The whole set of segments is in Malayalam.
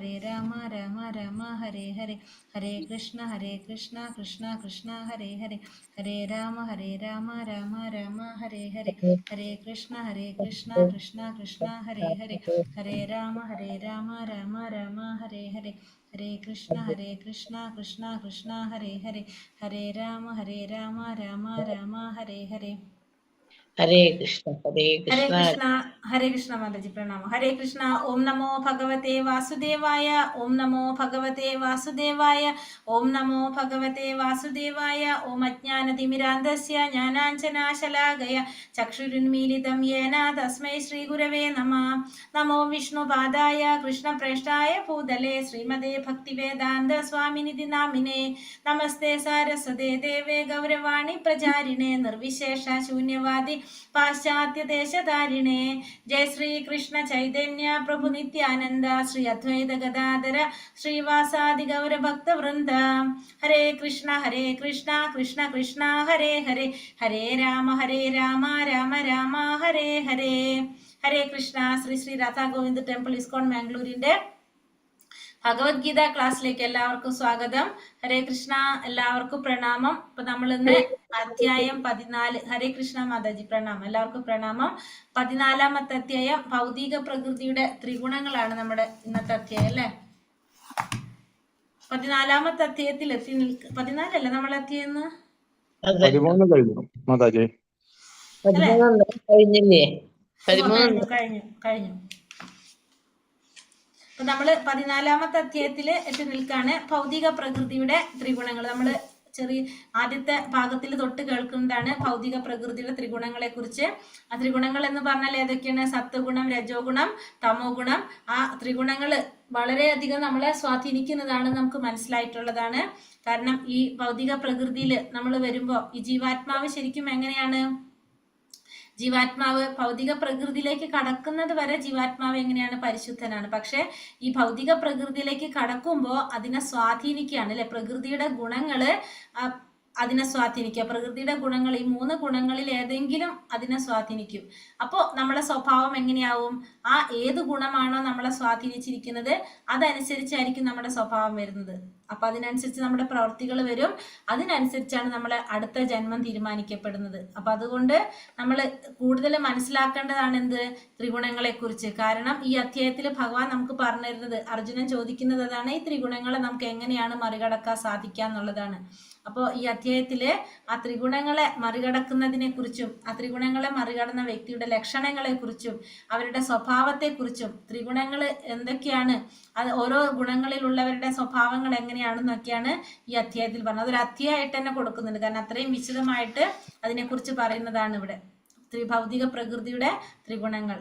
ഹരേ രാമ രാമ രാമ ഹരേ ഹരേ. ഹരേ കൃഷ്ണ കൃഷ്ണ കൃഷ്ണ ഹരേ ഹരേ. ഹരേ രാമ രാമ രാമ ഹരേ ഹരേ. ഹരേ കൃഷ്ണ കൃഷ്ണ കൃഷ്ണ ഹരേ ഹരേ. ഹരേ രാമ രാമ രാമ ഹരേ ഹരേ. ഹരേ കൃഷ്ണ കൃഷ്ണ കൃഷ്ണ ഹരേ ഹരേ. ഹരേ രാമ രാമ രാമ ഹരേ ഹരേ. ഹരേ കൃഷ്ണ ഹരേ കൃഷ്ണ മാതാജി പ്രണാമം. ഹരേ കൃഷ്ണ. ഓം നമോ ഭഗവതേ വാസുദേവായ. ഓം നമോ ഭഗവതേ വാസുദേവായ. ഓം നമോ ഭഗവതേ വാസുദേവായ. ഓം അജ്ഞാനതിമിരാന്ധസ്യ ജ്ഞാനാഞ്ജനാശലാകയ ചക്ഷുരുന്മീലിതം യേന തസ്മൈ ശ്രീ ഗുരവേ നമഃ. നമോ വിഷ്ണുപാദായ കൃഷ്ണപ്രേഷ്ഠായ ഭൂതലേ ശ്രീമതേ ഭക്തിവേദാന്ത സ്വാമിനിധി നാമിനേ. നമസ്തേ സാരസ്വതേ ദേവേ ഗൗരവാണി പ്രചാരിണേ നിർവിശേഷ ശൂന്യവാദി പാശ്ചാത്യ ദേശധാരിണേ. ജയ ശ്രീ കൃഷ്ണ ചൈതന്യ പ്രഭു നിത്യാനന്ദ ശ്രീ അദ്വൈത ഗദാധര ശ്രീവാസാദി ഗൗരഭക്ത വൃന്ദ. ഹരേ കൃഷ്ണ കൃഷ്ണ കൃഷ്ണ ഹരേ ഹരേ. ഹരേ രാമ രാമ രാമ ഹരേ ഹരേ. ഹരേ കൃഷ്ണ. ശ്രീ രാധാ ഗോവിന്ദ് ടെമ്പിൾ ഇസ്കോൺ മാംഗ്ലൂരിന്റെ ഭഗവത്ഗീത ക്ലാസ്സിലേക്ക് എല്ലാവർക്കും സ്വാഗതം. ഹരേ കൃഷ്ണ. എല്ലാവർക്കും പ്രണാമം. ഇപ്പൊ നമ്മൾ ഇന്ന് അധ്യായം 14. ഹരേ കൃഷ്ണ മാതാജി പ്രണാമം. എല്ലാവർക്കും പ്രണാമം. 14-ാമത്തെ അധ്യായം ഭൗതിക പ്രകൃതിയുടെ ത്രിഗുണങ്ങളാണ് നമ്മുടെ ഇന്നത്തെ അധ്യായം അല്ലെ. 14-ാമത്തെ അധ്യായത്തിൽ എത്തി 14അല്ല നമ്മൾ അധ്യായം കഴിഞ്ഞു. അപ്പൊ നമ്മള് 14-ാമത്തെ അധ്യായത്തില് എത്തി നിൽക്കാണ്. ഭൗതിക പ്രകൃതിയുടെ ത്രിഗുണങ്ങൾ നമ്മൾ ആദ്യത്തെ ഭാഗത്തിൽ തൊട്ട് കേൾക്കുന്നതാണ് ഭൗതിക പ്രകൃതിയുടെ ത്രിഗുണങ്ങളെ കുറിച്ച്. ആ ത്രിഗുണങ്ങൾ എന്ന് പറഞ്ഞാൽ ഏതൊക്കെയാണ്? സത്വഗുണം, രജോ ഗുണം, തമോ ഗുണം. ആ ത്രിഗുണങ്ങൾ വളരെയധികം നമ്മളെ സ്വാധീനിക്കുന്നതാണ്, നമുക്ക് മനസ്സിലായിട്ടുള്ളതാണ്. കാരണം ഈ ഭൗതിക പ്രകൃതിയിൽ നമ്മൾ വരുമ്പോൾ ഈ ജീവാത്മാവ് ശരിക്കും എങ്ങനെയാണ്? ജീവാത്മാവ് ഭൗതിക പ്രകൃതിയിലേക്ക് കടക്കുന്നത് വരെ ജീവാത്മാവ് എങ്ങനെയാണ്? പരിശുദ്ധനാണ്. പക്ഷെ ഈ ഭൗതിക പ്രകൃതിയിലേക്ക് കടക്കുമ്പോൾ അതിനെ സ്വാധീനിക്കുകയാണ് അല്ലെ. പ്രകൃതിയുടെ ഗുണങ്ങള് അതിനെ സ്വാധീനിക്കുക. പ്രകൃതിയുടെ ഗുണങ്ങൾ, ഈ 3 ഗുണങ്ങളിൽ ഏതെങ്കിലും അതിനെ സ്വാധീനിക്കും. അപ്പോൾ നമ്മുടെ സ്വഭാവം എങ്ങനെയാവും? ആ ഏത് ഗുണമാണോ നമ്മളെ സ്വാധീനിച്ചിരിക്കുന്നത് അതനുസരിച്ചായിരിക്കും നമ്മുടെ സ്വഭാവം വരുന്നത്. അപ്പൊ അതിനനുസരിച്ച് നമ്മുടെ പ്രവർത്തികൾ വരും. അതിനനുസരിച്ചാണ് നമ്മളെ അടുത്ത ജന്മം തീരുമാനിക്കപ്പെടുന്നത്. അപ്പൊ അതുകൊണ്ട് നമ്മൾ കൂടുതൽ മനസ്സിലാക്കേണ്ടതാണ് എന്ത്? ത്രിഗുണങ്ങളെ കുറിച്ച്. കാരണം ഈ അധ്യായത്തിൽ ഭഗവാൻ നമുക്ക് പറഞ്ഞു തരുന്നത്, അർജുനൻ ചോദിക്കുന്നത് അതാണ്, ഈ ത്രിഗുണങ്ങളെ നമുക്ക് എങ്ങനെയാണ് മറികടക്കാൻ സാധിക്കുക എന്നുള്ളതാണ്. അപ്പോൾ ഈ അധ്യായത്തില് ആ ത്രിഗുണങ്ങളെ മറികടക്കുന്നതിനെ കുറിച്ചും ആ ത്രിഗുണങ്ങളെ മറികടന്ന വ്യക്തിയുടെ ലക്ഷണങ്ങളെ കുറിച്ചും അവരുടെ സ്വഭാവത്തെ കുറിച്ചും, ത്രിഗുണങ്ങൾ എന്തൊക്കെയാണ്, അത് ഓരോ ഗുണങ്ങളിലുള്ളവരുടെ സ്വഭാവങ്ങൾ എങ്ങനെയാണെന്നൊക്കെയാണ് ഈ അധ്യായത്തിൽ പറഞ്ഞത്. അതൊരു അധ്യായമായിട്ട് തന്നെ കൊടുക്കുന്നുണ്ട്. കാരണം അത്രയും വിശദമായിട്ട് അതിനെക്കുറിച്ച് പറയുന്നതാണ് ഇവിടെ. ഭൗതിക പ്രകൃതിയുടെ ത്രിഗുണങ്ങൾ.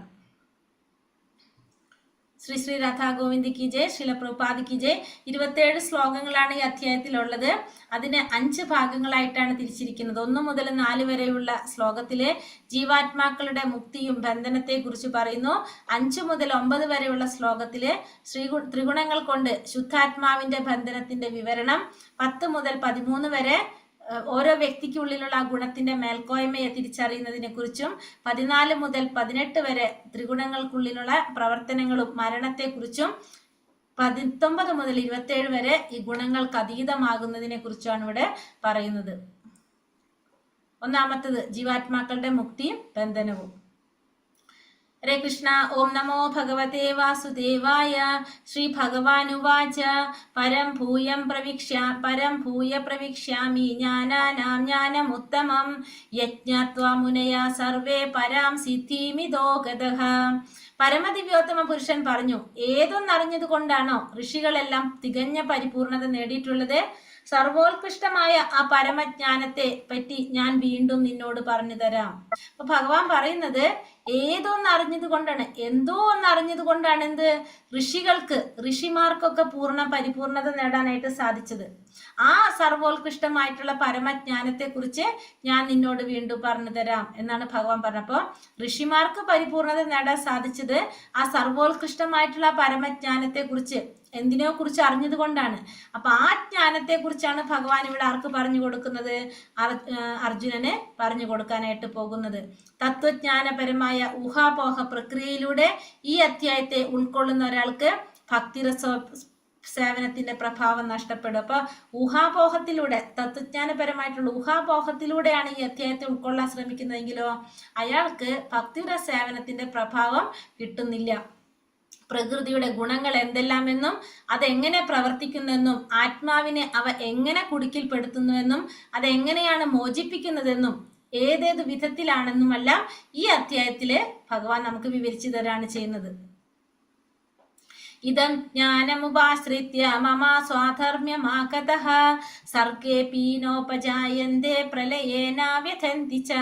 ശ്രീ രാധാ ഗോവിന്ദ് കി ജയ്, ശ്രീല പ്രഭുപാദ് കി ജയ്. 27 ശ്ലോകങ്ങളാണ് ഈ അധ്യായത്തിലുള്ളത്. അതിന് 5 ഭാഗങ്ങളായിട്ടാണ് തിരിച്ചിരിക്കുന്നത്. 1 മുതൽ 4 വരെയുള്ള ശ്ലോകത്തിലെ ജീവാത്മാക്കളുടെ മുക്തിയും ബന്ധനത്തെ കുറിച്ച് പറയുന്നു. 5 മുതൽ 9 വരെയുള്ള ശ്ലോകത്തിലെ ത്രിഗുണങ്ങൾ കൊണ്ട് ശുദ്ധാത്മാവിന്റെ ബന്ധനത്തിന്റെ വിവരണം. 10 മുതൽ 13 വരെ ഓരോ വ്യക്തിക്കുള്ളിലുള്ള ആ ഗുണത്തിന്റെ മേൽക്കോയ്മയെ തിരിച്ചറിയുന്നതിനെ കുറിച്ചും 14 മുതൽ 18 വരെ ത്രിഗുണങ്ങൾക്കുള്ളിലുള്ള പ്രവർത്തനങ്ങളും മരണത്തെക്കുറിച്ചും 19 മുതൽ 27 വരെ ഈ ഗുണങ്ങൾക്ക് അതീതമാകുന്നതിനെ കുറിച്ചാണ് ഇവിടെ പറയുന്നത്. ഒന്നാമത്തത് ജീവാത്മാക്കളുടെ മുക്തിയും ബന്ധനവും. ഹരേ കൃഷ്ണ. ഓം നമോ ഭഗവതേ വാസുദേവായ. ശ്രീ ഭഗവാനുവാച പരം ഭൂയ പ്രവിക്ഷ്യാമി ജ്ഞാനാനാം ജ്ഞാനമുത്തമം യജ്ഞാത്വാ മുനയാ സർവേ പരാം സിദ്ധിമിതോ ഗതഃ. പരമദിവ്യോത്തമ പുരുഷൻ പറഞ്ഞു, ഏതൊന്നറിഞ്ഞത് കൊണ്ടാണോ ഋഷികളെല്ലാം തികഞ്ഞ പരിപൂർണത നേടിയിട്ടുള്ളത്, സർവോത്കൃഷ്ടമായ ആ പരമജ്ഞാനത്തെ പറ്റി ഞാൻ വീണ്ടും നിന്നോട് പറഞ്ഞു തരാം. അപ്പൊ ഭഗവാൻ പറയുന്നത് ഏതൊന്നറിഞ്ഞത് കൊണ്ടാണ്, എന്തോ ഒന്നറിഞ്ഞത് കൊണ്ടാണ് എന്ത് ഋഷിമാർക്കൊക്കെ പരിപൂർണത നേടാനായിട്ട് സാധിച്ചത്. ആ സർവോത്കൃഷ്ടമായിട്ടുള്ള പരമജ്ഞാനത്തെ കുറിച്ച് ഞാൻ നിന്നോട് വീണ്ടും പറഞ്ഞു തരാം എന്നാണ് ഭഗവാൻ പറഞ്ഞപ്പോ, ഋഷിമാർക്ക് പരിപൂർണത നേടാൻ സാധിച്ചത് ആ സർവോത്കൃഷ്ടമായിട്ടുള്ള പരമജ്ഞാനത്തെ കുറിച്ച് എന്തിനെ കുറിച്ച് അറിഞ്ഞത് കൊണ്ടാണ്. അപ്പൊ ആ ജ്ഞാനത്തെ കുറിച്ചാണ് ഭഗവാൻ ഇവിടെ ആർക്ക് പറഞ്ഞു കൊടുക്കുന്നത്? അർജുനന് പറഞ്ഞു കൊടുക്കാനായിട്ട് പോകുന്നത്. തത്വജ്ഞാനപരമായ ഊഹാപോഹ പ്രക്രിയയിലൂടെ ഈ അധ്യായത്തെ ഉൾക്കൊള്ളുന്ന ഒരാൾക്ക് ഭക്തിരസ സേവനത്തിന്റെ പ്രഭാവം നഷ്ടപ്പെടും. അപ്പൊ ഊഹാപോഹത്തിലൂടെ, തത്വജ്ഞാനപരമായിട്ടുള്ള ഊഹാപോഹത്തിലൂടെയാണ് ഈ അധ്യായത്തെ ഉൾക്കൊള്ളാൻ ശ്രമിക്കുന്നതെങ്കിലോ അയാൾക്ക് ഭക്തിരസ സേവനത്തിന്റെ പ്രഭാവം കിട്ടുന്നില്ല. പ്രകൃതിയുടെ ഗുണങ്ങൾ എന്തെല്ലാമെന്നും അതെങ്ങനെ പ്രവർത്തിക്കുന്നെന്നും ആത്മാവിനെ അവ എങ്ങനെ കുടുക്കിൽപ്പെടുത്തുന്നുവെന്നും അതെങ്ങനെയാണ് മോചിപ്പിക്കുന്നതെന്നും ഏതേത് വിധത്തിലാണെന്നുമെല്ലാം ഈ അധ്യായത്തില് ഭഗവാൻ നമുക്ക് വിവരിച്ചു തരാണ് ചെയ്യുന്നത്. ഇതം ജ്ഞാനമുപാശ്രിത്യ മമ സ്വാധർമ്മ്യമാകതഃ സർഗേ പീനോപജായന്തേ പ്രളയേനാവ്യഥന്തി ച.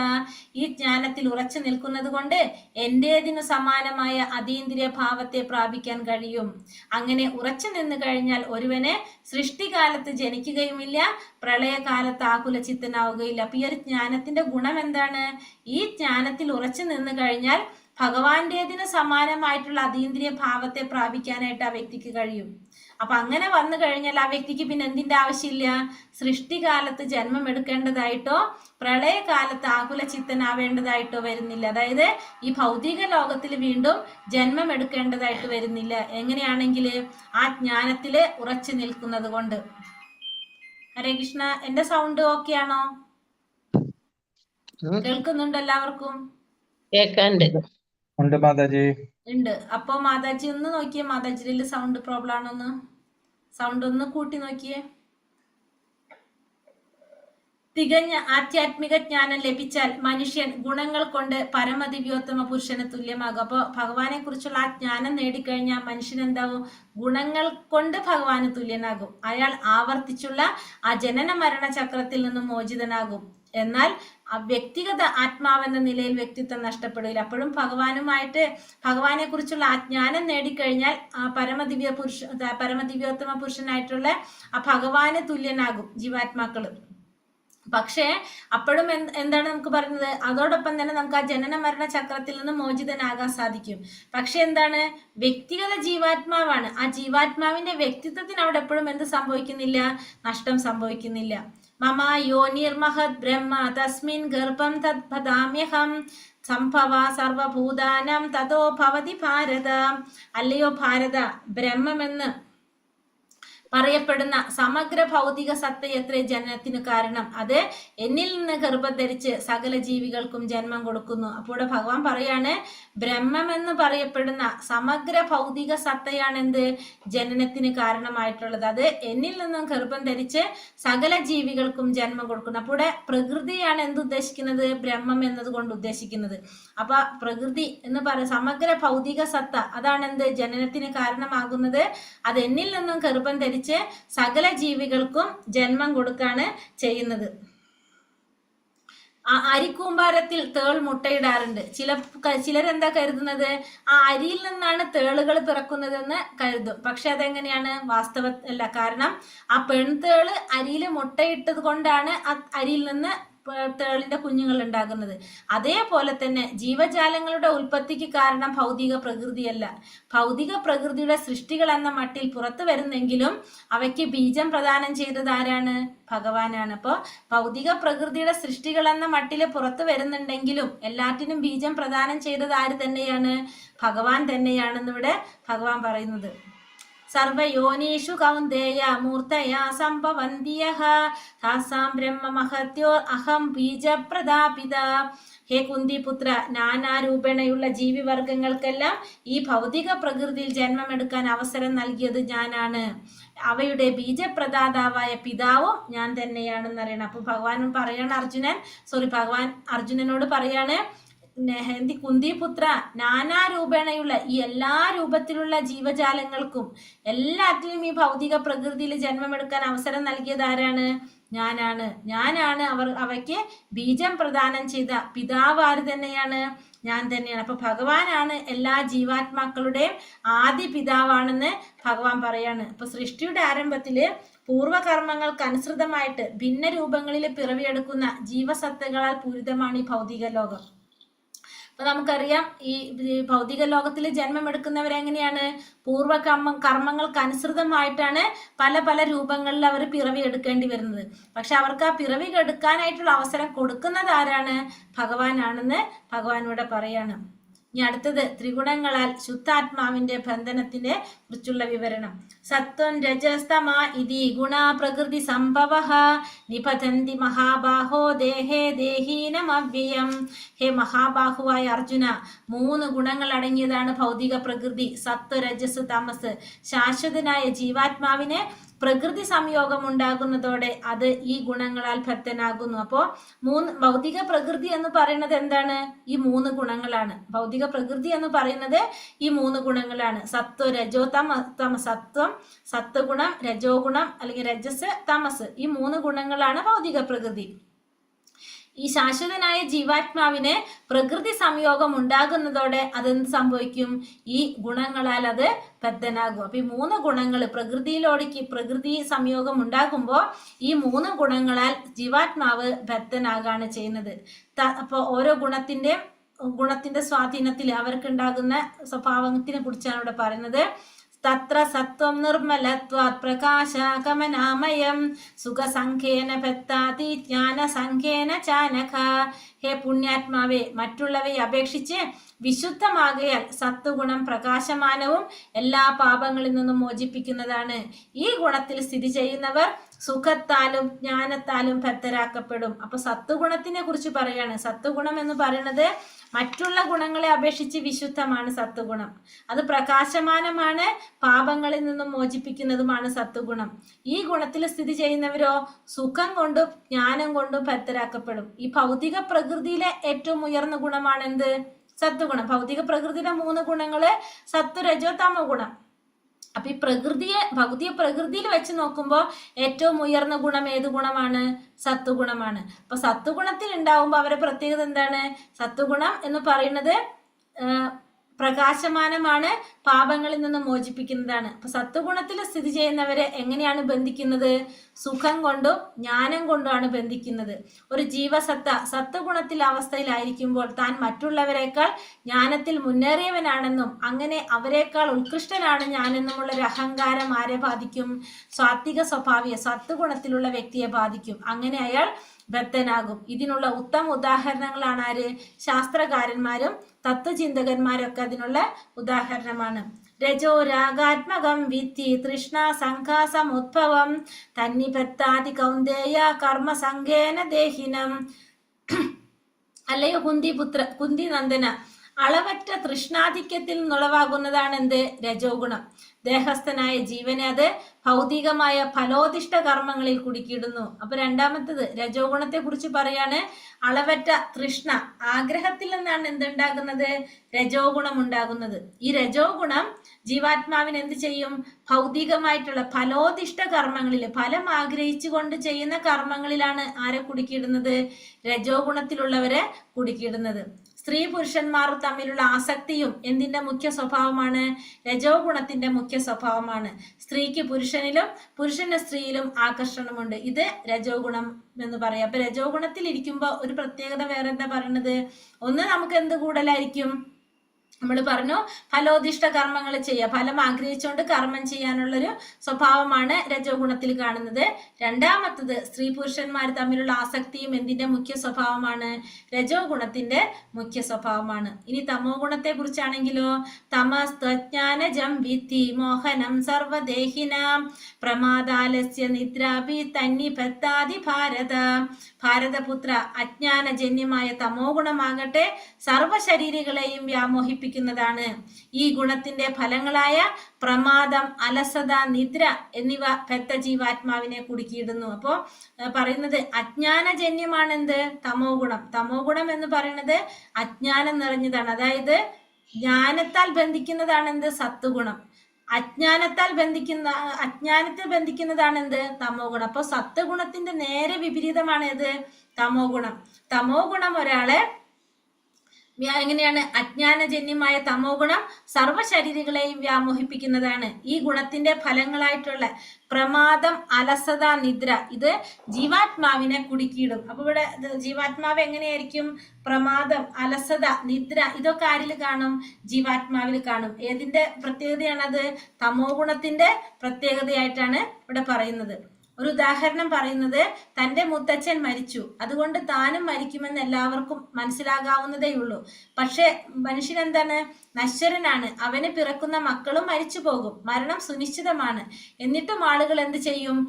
ഈ ജ്ഞാനത്തിൽ ഉറച്ചു നിൽക്കുന്നത് കൊണ്ട് എന്റേതിനു സമാനമായ അതീന്ദ്രിയ ഭാവത്തെ പ്രാപിക്കാൻ കഴിയും. അങ്ങനെ ഉറച്ചു നിന്നു കഴിഞ്ഞാൽ ഒരുവന് സൃഷ്ടികാലത്ത് ജനിക്കുകയുമില്ല, പ്രളയകാലത്ത് ആകുലചിത്തനാവുകയില്ല. അപ്പൊ ഈ ഒരു ജ്ഞാനത്തിന്റെ ഗുണം എന്താണ്? ഈ ജ്ഞാനത്തിൽ ഉറച്ചു നിന്നു കഴിഞ്ഞാൽ ഭഗവാന്റേതിന് സമാനമായിട്ടുള്ള അതീന്ദ്രിയ ഭാവത്തെ പ്രാപിക്കാനായിട്ട് ആ വ്യക്തിക്ക് കഴിയും. അപ്പൊ അങ്ങനെ വന്നു കഴിഞ്ഞാൽ ആ വ്യക്തിക്ക് പിന്നെ എന്തിന്റെ ആവശ്യമില്ല? സൃഷ്ടികാലത്ത് ജന്മം എടുക്കേണ്ടതായിട്ടോ പ്രളയകാലത്ത് ആകുലചിത്തനാവേണ്ടതായിട്ടോ വരുന്നില്ല. അതായത് ഈ ഭൗതിക ലോകത്തിൽ വീണ്ടും ജന്മം എടുക്കേണ്ടതായിട്ട് വരുന്നില്ല. എങ്ങനെയാണെങ്കിൽ ആ ജ്ഞാനത്തില് ഉറച്ചു നിൽക്കുന്നത് കൊണ്ട്. ഹരേ കൃഷ്ണ. എന്റെ സൗണ്ട് ഓക്കെ ആണോ? കേൾക്കുന്നുണ്ടോ എല്ലാവർക്കും? കേൾക്കാണ്ട്. ഉണ്ട് മാതാജി. ഉണ്ട്. അപ്പൊ മാതാജി ഒന്ന് നോക്കിയേ, മാതാജിയില് സൗണ്ട് പ്രോബ്ലം ആണോന്ന്. സൗണ്ട് ഒന്ന് കൂട്ടി നോക്കിയേ. തികഞ്ഞ ആധ്യാത്മിക ജ്ഞാനം ലഭിച്ചാൽ മനുഷ്യൻ ഗുണങ്ങൾ കൊണ്ട് പരമദിവ്യോത്തമ പുരുഷന് തുല്യമാകും. അപ്പൊ ഭഗവാനെ കുറിച്ചുള്ള ആ ജ്ഞാനം നേടിക്കഴിഞ്ഞാൽ മനുഷ്യൻ എന്താവും? ഗുണങ്ങൾ കൊണ്ട് ഭഗവാന് തുല്യനാകും. അയാൾ ആവർത്തിച്ചുള്ള ആ ജനന മരണ ചക്രത്തിൽ നിന്നും മോചിതനാകും. എന്നാൽ ആ വ്യക്തിഗത ആത്മാവെന്ന നിലയിൽ വ്യക്തിത്വം നഷ്ടപ്പെടില്ല. അപ്പോഴും ഭഗവാനെ കുറിച്ചുള്ള ആ ജ്ഞാനം നേടിക്കഴിഞ്ഞാൽ ആ പരമദിവ്യോത്തമ പുരുഷനായിട്ടുള്ള ആ ഭഗവാന് തുല്യനാകും ജീവാത്മാക്കള്. പക്ഷേ അപ്പോഴും എന്താണ് നമുക്ക് പറയുന്നത്? അതോടൊപ്പം തന്നെ നമുക്ക് ആ ജനന മരണ ചക്രത്തിൽ നിന്ന് മോചിതനാകാൻ സാധിക്കും. പക്ഷെ എന്താണ്? വ്യക്തിഗത ജീവാത്മാവാണ്. ആ ജീവാത്മാവിന്റെ വ്യക്തിത്വത്തിന് അവിടെ എപ്പോഴും എന്ത് സംഭവിക്കുന്നില്ല? നഷ്ടം സംഭവിക്കുന്നില്ല. മമ യോനിർമഹത് ബ്രഹ്മ തസ്മിൻ ഗർഭം തദ്ഭദാമ്യഹം സംഭവ സർവഭൂതാനം തതോ ഭവതി ഭാരത. അല്ലയോ ഭാരത, ബ്രഹ്മമെന്ന് പറയപ്പെടുന്ന സമഗ്ര ഭൗതിക സത്തയത്രേ ജനനത്തിന് കാരണം. അത് എന്നിൽ നിന്ന് ഗർഭം ധരിച്ച് സകല ജീവികൾക്കും ജന്മം കൊടുക്കുന്നു. അപ്പോൾ ഭഗവാൻ പറയാണ്, ബ്രഹ്മമെന്ന് പറയപ്പെടുന്ന സമഗ്ര ഭൗതിക സത്തയാണ് എന്ത്? ജനനത്തിന് കാരണമായിട്ടുള്ളത്. അത് എന്നിൽ നിന്നും ഗർഭം ധരിച്ച് സകല ജീവികൾക്കും ജന്മം കൊടുക്കുന്നു. അപ്പോൾ പ്രകൃതിയാണ് എന്ത് ഉദ്ദേശിക്കുന്നത്? ബ്രഹ്മം എന്നതുകൊണ്ട് ഉദ്ദേശിക്കുന്നത്. അപ്പൊ പ്രകൃതി എന്ന് സമഗ്ര ഭൗതിക സത്ത അതാണ് എന്ത്? ജനനത്തിന് കാരണമാകുന്നത്. അത് എന്നിൽ നിന്നും ഗർഭം ധരിച്ച് സകല ജീവികൾക്കും ജന്മം കൊടുക്കാണ് ചെയ്യുന്നത്. ആ അരിക്കൂമ്പാരത്തിൽ തേൾ മുട്ടയിടാറുണ്ട്. ചിലരെന്താ കരുതുന്നത്? ആ അരിയിൽ നിന്നാണ് തേളുകൾ പിറക്കുന്നതെന്ന് കരുതും. പക്ഷെ അതെങ്ങനെയാണ്? വാസ്തവല്ല. കാരണം ആ പെൺതേള് അരിയിൽ മുട്ടയിട്ടത് കൊണ്ടാണ് ആ അരിയിൽ നിന്ന് തേളിന്റെ കുഞ്ഞുങ്ങൾ ഉണ്ടാകുന്നത്. അതേപോലെ തന്നെ ജീവജാലങ്ങളുടെ ഉൽപ്പത്തിക്ക് കാരണം ഭൗതിക പ്രകൃതിയല്ല. ഭൗതിക പ്രകൃതിയുടെ സൃഷ്ടികൾ എന്ന മട്ടിൽ പുറത്തു വരുന്നെങ്കിലും അവയ്ക്ക് ബീജം പ്രദാനം ചെയ്തത് ആരാണ്? ഭഗവാനാണ്. അപ്പോൾ ഭൗതിക പ്രകൃതിയുടെ സൃഷ്ടികൾ എന്ന മട്ടില് പുറത്തു വരുന്നുണ്ടെങ്കിലും എല്ലാറ്റിനും ബീജം പ്രദാനം ചെയ്തത് ആര് തന്നെയാണ്? ഭഗവാൻ തന്നെയാണെന്ന് ഇവിടെ ഭഗവാൻ പറയുന്നത്. സർവയോനീഷു കൗന്ദേയ മൂർത്തയാ സംഭവന്തിയഃ താസാം ബ്രഹ്മമഹത്യോ അഹം ബീജപ്രദാപിത. ഹേ കുന്തിപുത്ര, നാനാരൂപേണയുള്ള ജീവിവർഗങ്ങൾക്കെല്ലാം ഈ ഭൗതിക പ്രകൃതിയിൽ ജന്മമെടുക്കാൻ അവസരം നൽകിയത് ഞാനാണ്. അവയുടെ ബീജപ്രദാതാവായ പിതാവും ഞാൻ തന്നെയാണെന്ന് അറിയണം. അപ്പൊ ഭഗവാൻ ഭഗവാൻ അർജുനനോട് പറയാണ്, കുന്തിപുത്ര, നാനാരൂപേണയുള്ള ഈ എല്ലാ രൂപത്തിലുള്ള ജീവജാലങ്ങൾക്കും എല്ലാറ്റിലും ഈ ഭൗതിക പ്രകൃതിയിൽ ജന്മമെടുക്കാൻ അവസരം നൽകിയത് ആരാണ്? ഞാനാണ്. അവയ്ക്ക് ബീജം പ്രദാനം ചെയ്ത പിതാവ് ആര് തന്നെയാണ്? ഞാൻ തന്നെയാണ്. അപ്പൊ ഭഗവാനാണ് എല്ലാ ജീവാത്മാക്കളുടെയും ആദി പിതാവാണെന്ന് ഭഗവാൻ പറയാണ്. അപ്പൊ സൃഷ്ടിയുടെ ആരംഭത്തില് പൂർവകർമ്മങ്ങൾക്ക് അനുസൃതമായിട്ട് ഭിന്ന രൂപങ്ങളിൽ പിറവിയെടുക്കുന്ന ജീവസത്തകളാൽ പൂരിതമാണ് ഈ ഭൗതിക ലോകം. അപ്പൊ നമുക്കറിയാം, ഈ ഭൗതിക ലോകത്തിൽ ജന്മമെടുക്കുന്നവരെങ്ങനെയാണ്? കർമ്മങ്ങൾക്ക് അനുസൃതമായിട്ടാണ് പല പല രൂപങ്ങളിൽ അവർ പിറവി എടുക്കേണ്ടി വരുന്നത്. പക്ഷെ അവർക്ക് ആ പിറവി എടുക്കാനായിട്ടുള്ള അവസരം കൊടുക്കുന്നത് ആരാണ്? ഭഗവാനാണെന്ന് ഭഗവാൻ ഇവിടെ പറയാണ്. ഇനി അടുത്തത് ത്രിഗുണങ്ങളാൽ ശുദ്ധാത്മാവിന്റെ ബന്ധനത്തിനെ കുറിച്ചുള്ള വിവരണം. സത്വം രജസ്തമ ഇതി ഗുണ പ്രകൃതി സംഭവ നിപതന്തി മഹാബാഹോ ദേഹേ ദേഹീനമവ്യയം. ഹേ മഹാബാഹുവായ അർജുന, 3 ഗുണങ്ങൾ അടങ്ങിയതാണ് ഭൗതിക പ്രകൃതി. സത്വ രജസ് തമസ്. ശാശ്വതനായ ജീവാത്മാവിന് പ്രകൃതി സംയോഗം ഉണ്ടാകുന്നതോടെ അത് ഈ ഗുണങ്ങളാൽ ബദ്ധനാകുന്നു. അപ്പോ ഭൗതിക പ്രകൃതി എന്ന് പറയുന്നത് എന്താണ്? ഈ 3 ഗുണങ്ങളാണ്. ഭൗതിക പ്രകൃതി എന്ന് പറയുന്നത് ഈ 3 ഗുണങ്ങളാണ്. സത്വ രജോ സത്വം, സത്വഗുണം, രജോ ഗുണം അല്ലെങ്കിൽ രജസ്, തമസ്. ഈ 3 ഗുണങ്ങളാണ് ഭൗതിക പ്രകൃതി. ഈ ശാശ്വതനായ ജീവാത്മാവിന് പ്രകൃതി സംയോഗം ഉണ്ടാകുന്നതോടെ അതെന്ത് സംഭവിക്കും? ഈ ഗുണങ്ങളാൽ അത് ബദ്ധനാകും. അപ്പൊ ഈ 3 ഗുണങ്ങൾ പ്രകൃതി സംയോഗം ഉണ്ടാകുമ്പോൾ ഈ 3 ഗുണങ്ങളാൽ ജീവാത്മാവ് ബദ്ധനാകാണ് ചെയ്യുന്നത്. അപ്പൊ ഓരോ ഗുണത്തിന്റെ സ്വാധീനത്തിൽ അവർക്കുണ്ടാകുന്ന സ്വഭാവത്തിനെ കുറിച്ചാണ് ഇവിടെ പറയുന്നത്. തത്ര സത്വം നിർമ്മലത്വാത് പ്രകാശകമനാമയം സുഖസംഖ്യേന ബദ്ധാതി ജ്ഞാനസംഖ്യേന ചാനഘ. ഹേ പുണ്യാത്മാവേ, മറ്റുള്ളവയെ അപേക്ഷിച്ച് വിശുദ്ധമാകയാൽ സത്വഗുണം പ്രകാശമാനവും എല്ലാ പാപങ്ങളിൽ നിന്നും മോചിപ്പിക്കുന്നതാണ്. ഈ ഗുണത്തിൽ സ്ഥിതി ചെയ്യുന്നവർ സുഖത്താലും ജ്ഞാനത്താലും ബദ്ധരാക്കപ്പെടും. അപ്പൊ സത്വഗുണത്തിനെ കുറിച്ച് പറയാണ്. സത്വഗുണം എന്ന് പറയുന്നത് മറ്റുള്ള ഗുണങ്ങളെ അപേക്ഷിച്ച് വിശുദ്ധമാണ് സത്വഗുണം. അത് പ്രകാശമാനമാണ്, പാപങ്ങളിൽ നിന്നും മോചിപ്പിക്കുന്നതുമാണ് സത്വഗുണം. ഈ ഗുണത്തിൽ സ്ഥിതി ചെയ്യുന്നവരോ സുഖം കൊണ്ടും ജ്ഞാനം കൊണ്ടും ബദ്ധരാക്കപ്പെടും. ഈ ഭൗതിക പ്രകൃതിയിലെ ഏറ്റവും ഉയർന്ന ഗുണമാണ് എന്ത്? സത്വഗുണം. ഭൗതിക പ്രകൃതിയുടെ 3 ഗുണങ്ങള് സത്വ രജോ തമോ ഗുണം. അപ്പൊ ഈ ഭൗതിക പ്രകൃതിയിൽ വെച്ച് നോക്കുമ്പോൾ ഏറ്റവും ഉയർന്ന ഗുണം ഏത് ഗുണമാണ്? സത്വഗുണമാണ്. അപ്പൊ സത്വഗുണത്തിൽ ഉണ്ടാവുമ്പോൾ അവരുടെ പ്രത്യേകത എന്താണ്? സത്വഗുണം എന്ന് പറയുന്നത് പ്രകാശമാനമാണ്, പാപങ്ങളിൽ നിന്ന് മോചിപ്പിക്കുന്നതാണ്. അപ്പൊ സത്വഗുണത്തിൽ സ്ഥിതി ചെയ്യുന്നവരെ എങ്ങനെയാണ് ബന്ധിക്കുന്നത്? സുഖം കൊണ്ടും ജ്ഞാനം കൊണ്ടുമാണ് ബന്ധിക്കുന്നത്. ഒരു സത്വഗുണത്തിൽ അവസ്ഥയിലായിരിക്കുമ്പോൾ താൻ മറ്റുള്ളവരെക്കാൾ ജ്ഞാനത്തിൽ മുന്നേറിയവനാണെന്നും അങ്ങനെ അവരെക്കാൾ ഉത്കൃഷ്ടനാണ് ഞാനെന്നുമുള്ള ഒരു അഹങ്കാരം ആരെ ബാധിക്കും? സാത്വിക സ്വഭാവിയെ, സത്വഗുണത്തിലുള്ള വ്യക്തിയെ ബാധിക്കും. അങ്ങനെ അയാൾ ബദ്ധനാകും. ഇതിനുള്ള ഉത്തമ ഉദാഹരണങ്ങളാണ് ആര്? ശാസ്ത്രകാരന്മാരും തത്വചിന്തകന്മാരൊക്കെ അതിനുള്ള ഉദാഹരണമാണ്. രജോ രാഗാത്മകം വിത്തി തൃഷ്ണ സംഘാസമുദ്ഭവം തന്നിപത്താതി കൗന്ദേയ കർമ്മസംഘേന ദേഹിനം. അല്ലയോ കുന്തി നന്ദന, അളവറ്റ തൃഷ്ണാധിക്യത്തിൽ നിന്നുളവാകുന്നതാണ് എന്ത്? രജോ ഗുണം. ദേഹസ്ഥനായ ജീവനെ അത് ഭൗതികമായ ഫലോദിഷ്ട കർമ്മങ്ങളിൽ കുടുക്കിയിടുന്നു. അപ്പൊ രണ്ടാമത്തത് രജോ ഗുണത്തെ കുറിച്ച് പറയാണ്. അളവറ്റ തൃഷ്ണ, ആഗ്രഹത്തിൽ നിന്നാണ് എന്തുണ്ടാകുന്നത്? രജോ ഗുണം ഉണ്ടാകുന്നത്. ഈ രജോ ഗുണം ജീവാത്മാവിന് എന്ത് ചെയ്യും? ഭൗതികമായിട്ടുള്ള ഫലോദിഷ്ട കർമ്മങ്ങളിൽ, ഫലം ആഗ്രഹിച്ചുകൊണ്ട് ചെയ്യുന്ന കർമ്മങ്ങളിലാണ് ആരെ കുടുക്കിയിടുന്നത്? രജോ ഗുണത്തിലുള്ളവരെ കുടുക്കിയിടുന്നത്. സ്ത്രീ പുരുഷന്മാർ തമ്മിലുള്ള ആസക്തിയും എന്തിന്റെ മുഖ്യ സ്വഭാവമാണ്? രജോ ഗുണത്തിന്റെ മുഖ്യ സ്വഭാവമാണ്. സ്ത്രീക്ക് പുരുഷനിലും പുരുഷന് സ്ത്രീയിലും ആകർഷണമുണ്ട്. ഇത് രജോ ഗുണം എന്ന് പറയാം. അപ്പൊ രജോ ഗുണത്തിൽ ഇരിക്കുമ്പോ ഒരു പ്രത്യേകത വേറെ എന്താ പറയുന്നത്? ഒന്ന്, നമുക്ക് എന്ത് കൂടുതലായിരിക്കും? നമ്മൾ പറഞ്ഞു ഫലോദിഷ്ട കർമ്മങ്ങൾ ചെയ്യുക, ഫലം ആഗ്രഹിച്ചുകൊണ്ട് കർമ്മം ചെയ്യാനുള്ളൊരു സ്വഭാവമാണ് രജോ ഗുണത്തിൽ കാണുന്നത്. രണ്ടാമത്തത് സ്ത്രീ പുരുഷന്മാർ തമ്മിലുള്ള ആസക്തിയും എന്തിന്റെ മുഖ്യ സ്വഭാവമാണ്? രജോ ഗുണത്തിന്റെ മുഖ്യ സ്വഭാവമാണ്. ഇനി തമോ ഗുണത്തെ കുറിച്ചാണെങ്കിലോ, തമസ്ത്വജ്ഞാനജം വിത്തി മോഹനം സർവദേഹിനാം പ്രമാദാലസ്യ നിദ്രാപി തന്നിപത്താതി ഭാരതപുത്ര, അജ്ഞാനജന്യമായ തമോ ഗുണമാകട്ടെ സർവശരീരികളെയും വ്യാമോഹിപ്പിക്കുന്നതാണ്. ഈ ഗുണത്തിന്റെ ഫലങ്ങളായ പ്രമാദം, അലസത, നിദ്ര എന്നിവ ബദ്ധ ജീവാത്മാവിനെ കുടുക്കിയിടുന്നു. അപ്പോ പറയുന്നത് അജ്ഞാനജന്യമാണെന്ത്? തമോ ഗുണം. തമോ ഗുണം എന്ന് പറയുന്നത് അജ്ഞാനം നിറഞ്ഞതാണ്. അതായത് ജ്ഞാനത്താൽ ബന്ധിക്കുന്നതാണ് എന്ത്? സത്വഗുണം. അജ്ഞാനത്തിൽ ബന്ധിക്കുന്നതാണ് എന്ത്? തമോ ഗുണം. അപ്പൊ സത്വഗുണത്തിന്റെ നേരെ വിപരീതമാണ് ഏത്? തമോ ഗുണം. തമോ ഗുണം ഒരാളെ എങ്ങനെയാണ്? അജ്ഞാനജന്യമായ തമോ ഗുണം സർവശരീരികളെയും വ്യാമോഹിപ്പിക്കുന്നതാണ്. ഈ ഗുണത്തിന്റെ ഫലങ്ങളായിട്ടുള്ള പ്രമാദം, അലസത, നിദ്ര ഇത് ജീവാത്മാവിനെ കുടുക്കിയിടും. അപ്പൊ ഇവിടെ ജീവാത്മാവ് എങ്ങനെയായിരിക്കും? പ്രമാദം, അലസത, നിദ്ര ഇതൊക്കെ ആരിൽ കാണും? ജീവാത്മാവിൽ കാണും. ഏതിന്റെ പ്രത്യേകതയാണത്? തമോ ഗുണത്തിന്റെ പ്രത്യേകതയായിട്ടാണ് ഇവിടെ പറയുന്നത്. ഒരു ഉദാഹരണം പറയുന്നത്, തന്റെ മുത്തച്ഛൻ മരിച്ചു, അതുകൊണ്ട് താനും മരിക്കുമെന്ന് എല്ലാവർക്കും മനസ്സിലാകാവുന്നതേ ഉള്ളൂ. പക്ഷെ മനുഷ്യൻ എന്താണ്? നശ്വരനാണ്. അവന് പിറക്കുന്ന മക്കളും മരിച്ചു പോകും. മരണം സുനിശ്ചിതമാണ്. എന്നിട്ടും ആളുകൾ എന്ത് ചെയ്യും?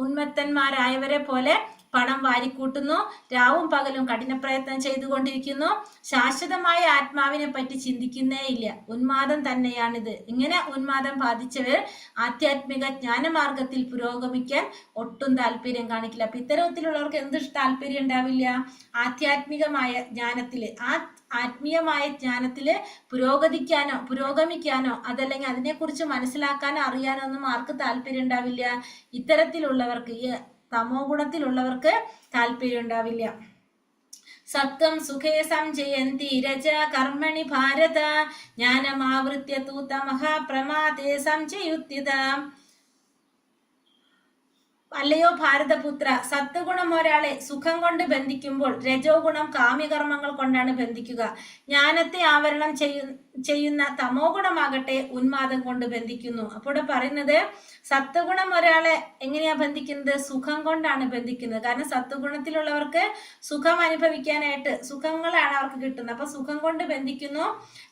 ഉന്മത്തന്മാരായവരെ പോലെ പണം വാരിക്കൂട്ടുന്നു, രാവും പകലും കഠിന പ്രയത്നം ചെയ്തുകൊണ്ടിരിക്കുന്നു, ശാശ്വതമായ ആത്മാവിനെ പറ്റി ചിന്തിക്കുന്നേ ഇല്ല. ഉന്മാദം തന്നെയാണിത്. ഇങ്ങനെ ഉന്മാദം ബാധിച്ചവർ ആധ്യാത്മിക ജ്ഞാനമാർഗത്തിൽ പുരോഗമിക്കാൻ ഒട്ടും താല്പര്യം കാണിക്കില്ല. അപ്പൊ ഇത്തരത്തിലുള്ളവർക്ക് എന്ത് താല്പര്യം ഉണ്ടാവില്ല? ആധ്യാത്മികമായ ജ്ഞാനത്തില്, ആത്മീയമായ ജ്ഞാനത്തില് പുരോഗമിക്കാനോ അതല്ലെങ്കിൽ അതിനെക്കുറിച്ച് മനസ്സിലാക്കാനോ അറിയാനോ ഒന്നും ആർക്ക് താല്പര്യം ഉണ്ടാവില്ല? ഇത്തരത്തിലുള്ളവർക്ക്, ഈ തമോ ഗുണത്തിലുള്ളവർക്ക് താല്പര്യം ഉണ്ടാവില്ല. സത്വം സുഖേ സംജയന്തി രജ കർമ്മണി ഭാരത ജ്ഞാനമാവൃത്യ തു തമഃ പ്രമാദേ സംജയുത്യത. അല്ലയോ ഭാരതപുത്ര, സത്വഗുണം ഒരാളെ സുഖം കൊണ്ട് ബന്ധിക്കുമ്പോൾ രജോ ഗുണം കാമ്യകർമ്മങ്ങൾ കൊണ്ടാണ് ബന്ധിക്കുക. ജ്ഞാനത്തെ ആവരണം ചെയ്യുന്ന തമോ ഗുണമാകട്ടെ ഉന്മാദം കൊണ്ട് ബന്ധിക്കുന്നു. അപ്പോൾ പറയുന്നത്, സത്വഗുണം ഒരാളെ എങ്ങനെയാ ബന്ധിക്കുന്നത്? സുഖം കൊണ്ടാണ് ബന്ധിക്കുന്നത്. കാരണം സത്വഗുണത്തിലുള്ളവർക്ക് സുഖം അനുഭവിക്കാനായിട്ട് സുഖങ്ങളാണ് അവർക്ക് കിട്ടുന്നത്. അപ്പൊ സുഖം കൊണ്ട് ബന്ധിക്കുന്നു.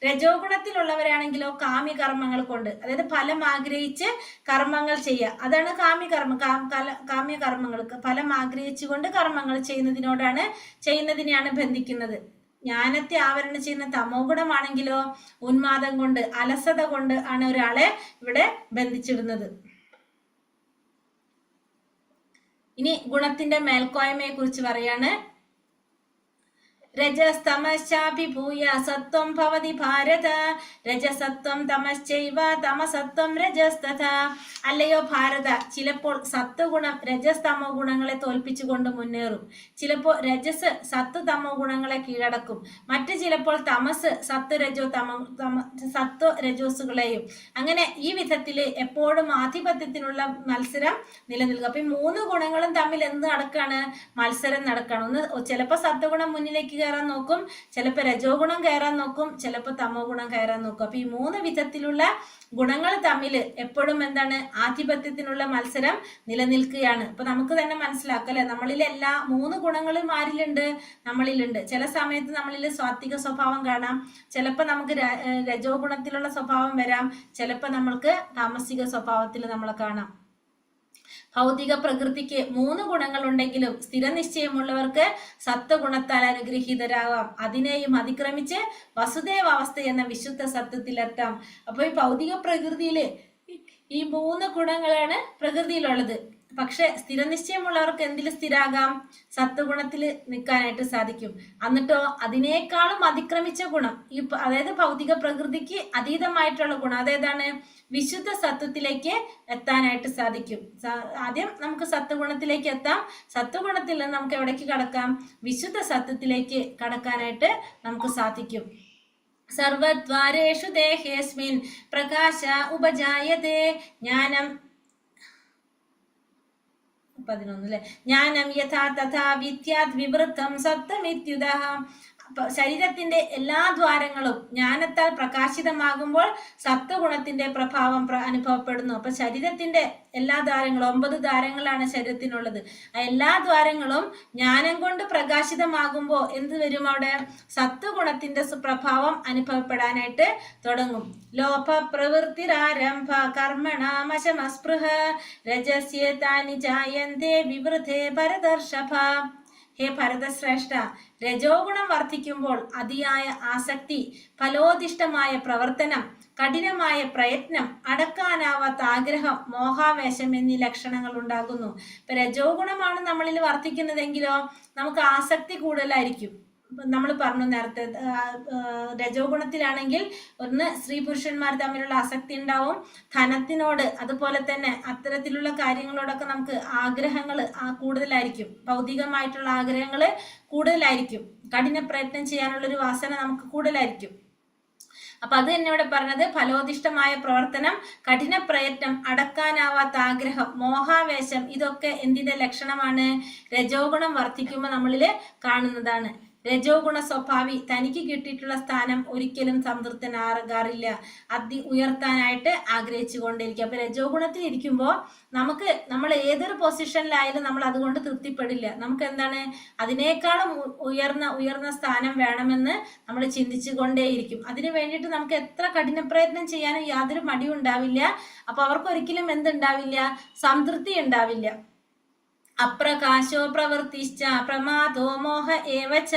രജോ ഗുണത്തിലുള്ളവരാണെങ്കിലോ കാമ്യകർമ്മങ്ങൾ കൊണ്ട്, അതായത് ഫലം ആഗ്രഹിച്ച് കർമ്മങ്ങൾ ചെയ്യുക, അതാണ് കാമ്യകർമ്മം. കാമ്യകർമ്മങ്ങൾക്ക് ഫലം ആഗ്രഹിച്ചുകൊണ്ട് കർമ്മങ്ങൾ ചെയ്യുന്നതിനെയാണ് ബന്ധിക്കുന്നത്. ജ്ഞാനത്തെ ആവരണം ചെയ്യുന്ന തമോ ഗുണമാണെങ്കിലോ ഉന്മാദം കൊണ്ട്, അലസത കൊണ്ട് ആണ് ഒരാളെ ഇവിടെ ബന്ധിച്ചിടുന്നത്. ഇനി ഗുണത്തിന്റെ മേൽക്കോയ്മയെ കുറിച്ച് പറയാണ്. രജസ്തമശ്ചാഭിഭൂയ സത്വം ഭവതി ഭാരത രജസത്വം തമശ്ചൈവ തമസത്വം രജസ്തഥാ. അല്ലയോ ഭാരത, ചിലപ്പോൾ സത്വഗുണം രജസ് തമോ ഗുണങ്ങളെ തോൽപ്പിച്ചുകൊണ്ട് മുന്നേറും. ചിലപ്പോൾ രജസ് സത്വ തമോ ഗുണങ്ങളെ കീഴടക്കും. മറ്റു ചിലപ്പോൾ തമസ് സത്വ രജോസുകളെയും. അങ്ങനെ ഈ വിധത്തില് എപ്പോഴും ആധിപത്യത്തിനുള്ള മത്സരം നിലനിൽക്കുക. അപ്പൊ ഈ മൂന്ന് ഗുണങ്ങളും തമ്മിൽ എന്ത് നടക്കാണ്? മത്സരം നടക്കണം. ഒന്ന് ചിലപ്പോൾ സത്വഗുണം മുന്നിലേക്ക് കയറാൻ നോക്കും, ചിലപ്പോൾ രജോ ഗുണം കയറാൻ നോക്കും, ചിലപ്പോൾ തമോ ഗുണം കയറാൻ നോക്കും. അപ്പൊ ഈ മൂന്ന് വിധത്തിലുള്ള ഗുണങ്ങൾ തമ്മിൽ എപ്പോഴും എന്താണ്? ആധിപത്യത്തിനുള്ള മത്സരം നിലനിൽക്കുകയാണ്. അപ്പൊ നമുക്ക് തന്നെ മനസ്സിലാക്കാം അല്ലെ, നമ്മളിൽ എല്ലാ മൂന്ന് ഗുണങ്ങളും നമ്മളിലുണ്ട്. ചില സമയത്ത് നമ്മളിൽ സാത്വിക സ്വഭാവം കാണാം, ചിലപ്പോൾ നമുക്ക് രജോ ഗുണത്തിലുള്ള സ്വഭാവം വരാം, ചിലപ്പോൾ നമ്മൾക്ക് താമസിക സ്വഭാവത്തിൽ നമ്മളെ കാണാം. ഭൗതിക പ്രകൃതിക്ക് മൂന്ന് ഗുണങ്ങൾ ഉണ്ടെങ്കിലും സ്ഥിരനിശ്ചയമുള്ളവർക്ക് സത്വഗുണത്താൽ അനുഗ്രഹീതരാകാം. അതിനെയും അതിക്രമിച്ച് വസുദേവാവസ്ഥ എന്ന വിശുദ്ധ സത്വത്തിലെത്താം. അപ്പൊ ഈ ഭൗതിക പ്രകൃതിയില് ഈ മൂന്ന് ഗുണങ്ങളാണ് പ്രകൃതിയിലുള്ളത്. പക്ഷെ സ്ഥിരനിശ്ചയമുള്ളവർക്ക് എന്തിൽ സ്ഥിരാകാം? സത്വഗുണത്തിൽ നിൽക്കാനായിട്ട് സാധിക്കും. എന്നിട്ടോ അതിനേക്കാളും അതിക്രമിച്ച ഗുണം, അതായത് ഭൗതിക പ്രകൃതിക്ക് അതീതമായിട്ടുള്ള ഗുണം അതേതാണ്? വിശുദ്ധ സത്വത്തിലേക്ക് എത്താനായിട്ട് സാധിക്കും. ആദ്യം നമുക്ക് സത്വഗുണത്തിലേക്ക് എത്താം. സത്വഗുണത്തിൽ നിന്ന് നമുക്ക് എവിടേക്ക് കടക്കാം? വിശുദ്ധ സത്വത്തിലേക്ക് കടക്കാനായിട്ട് നമുക്ക് സാധിക്കും. സർവദ്വാരേഷു ദേഹേസ്മിൻ പ്രകാശ ഉപജായതേ ജ്ഞാനം 11 ജ്ഞാനം യഥാ തഥാ വിദ്യാത് വിവൃത്തം സത്വമിത്യുതഃ. ശരീരത്തിന്റെ എല്ലാ ദ്വാരങ്ങളും ജ്ഞാനത്താൽ പ്രകാശിതമാകുമ്പോൾ സത്വഗുണത്തിന്റെ പ്രഭാവം അനുഭവപ്പെടുന്നു. അപ്പൊ ശരീരത്തിന്റെ എല്ലാ ദ്വാരങ്ങളും 9 ദ്വാരങ്ങളാണ് ശരീരത്തിനുള്ളത്. ആ എല്ലാ ദ്വാരങ്ങളും ജ്ഞാനം കൊണ്ട് പ്രകാശിതമാകുമ്പോൾ എന്ത് വരും? അവിടെ സത്വഗുണത്തിന്റെ പ്രഭാവം അനുഭവപ്പെടാനായിട്ട് തുടങ്ങും. ലോഭ പ്രവൃത്തിരാരംഭ കർമ്മണാമശമസ്പൃഹ രജസ്യേതാനി ജായന്തേ വിവൃതേ ഭരതർഷഭ. ഹേ ഭരതശ്രേഷ്ഠ, രജോ ഗുണം വർദ്ധിക്കുമ്പോൾ അതിയായ ആസക്തി, ഫലോദിഷ്ടമായ പ്രവർത്തനം, കഠിനമായ പ്രയത്നം, അടക്കാനാവാത്ത ആഗ്രഹം, മോഹാവേശം എന്നീ ലക്ഷണങ്ങൾ ഉണ്ടാകുന്നു. ഇപ്പൊ രജോ ഗുണമാണ് നമ്മളിൽ വർദ്ധിക്കുന്നതെങ്കിലോ നമുക്ക് ആസക്തി കൂടുതലായിരിക്കും. നമ്മൾ പറഞ്ഞു നേരത്തെ, രജോ ഗുണത്തിലാണെങ്കിൽ ഒന്ന് സ്ത്രീ പുരുഷന്മാർ തമ്മിലുള്ള ആസക്തി ഉണ്ടാവും, ധനത്തിനോട് അതുപോലെ തന്നെ അത്തരത്തിലുള്ള കാര്യങ്ങളോടൊക്കെ നമുക്ക് ആഗ്രഹങ്ങൾ കൂടുതലായിരിക്കും, ഭൗതികമായിട്ടുള്ള ആഗ്രഹങ്ങൾ കൂടുതലായിരിക്കും, കഠിന പ്രയത്നം ചെയ്യാനുള്ളൊരു വാസന നമുക്ക് കൂടുതലായിരിക്കും. അപ്പൊ അത് തന്നെ ഇവിടെ പറഞ്ഞത്, ഫലോദിഷ്ടമായ പ്രവർത്തനം, കഠിന പ്രയത്നം, അടക്കാനാവാത്ത ആഗ്രഹം, മോഹാവേശം, ഇതൊക്കെ എന്തിന്റെ ലക്ഷണമാണ്? രജോ ഗുണം വർദ്ധിക്കുമ്പോൾ നമ്മളിൽ കാണുന്നതാണ്. രജോ ഗുണ സ്വഭാവി തനിക്ക് കിട്ടിയിട്ടുള്ള സ്ഥാനം ഒരിക്കലും സംതൃപ്തനാകാറില്ല, ഉയർത്താനായിട്ട് ആഗ്രഹിച്ചു കൊണ്ടിരിക്കും. അപ്പൊ രജോ ഗുണത്തിൽ ഇരിക്കുമ്പോൾ നമ്മൾ ഏതൊരു പൊസിഷനിലായാലും നമ്മൾ അതുകൊണ്ട് തൃപ്തിപ്പെടില്ല. നമുക്ക് എന്താണ് അതിനേക്കാളും ഉയർന്ന സ്ഥാനം വേണമെന്ന് നമ്മൾ ചിന്തിച്ചു കൊണ്ടേയിരിക്കും. അതിനു വേണ്ടിയിട്ട് നമുക്ക് എത്ര കഠിന പ്രയത്നം ചെയ്യാനും യാതൊരു മടിയും ഉണ്ടാവില്ല. അപ്പൊ അവർക്ക് ഒരിക്കലും എന്തുണ്ടാവില്ല, സംതൃപ്തി ഉണ്ടാവില്ല. അപ്രകാശോ പ്രവൃത്തിശ്ച പ്രമാദോ മോഹ ഏവച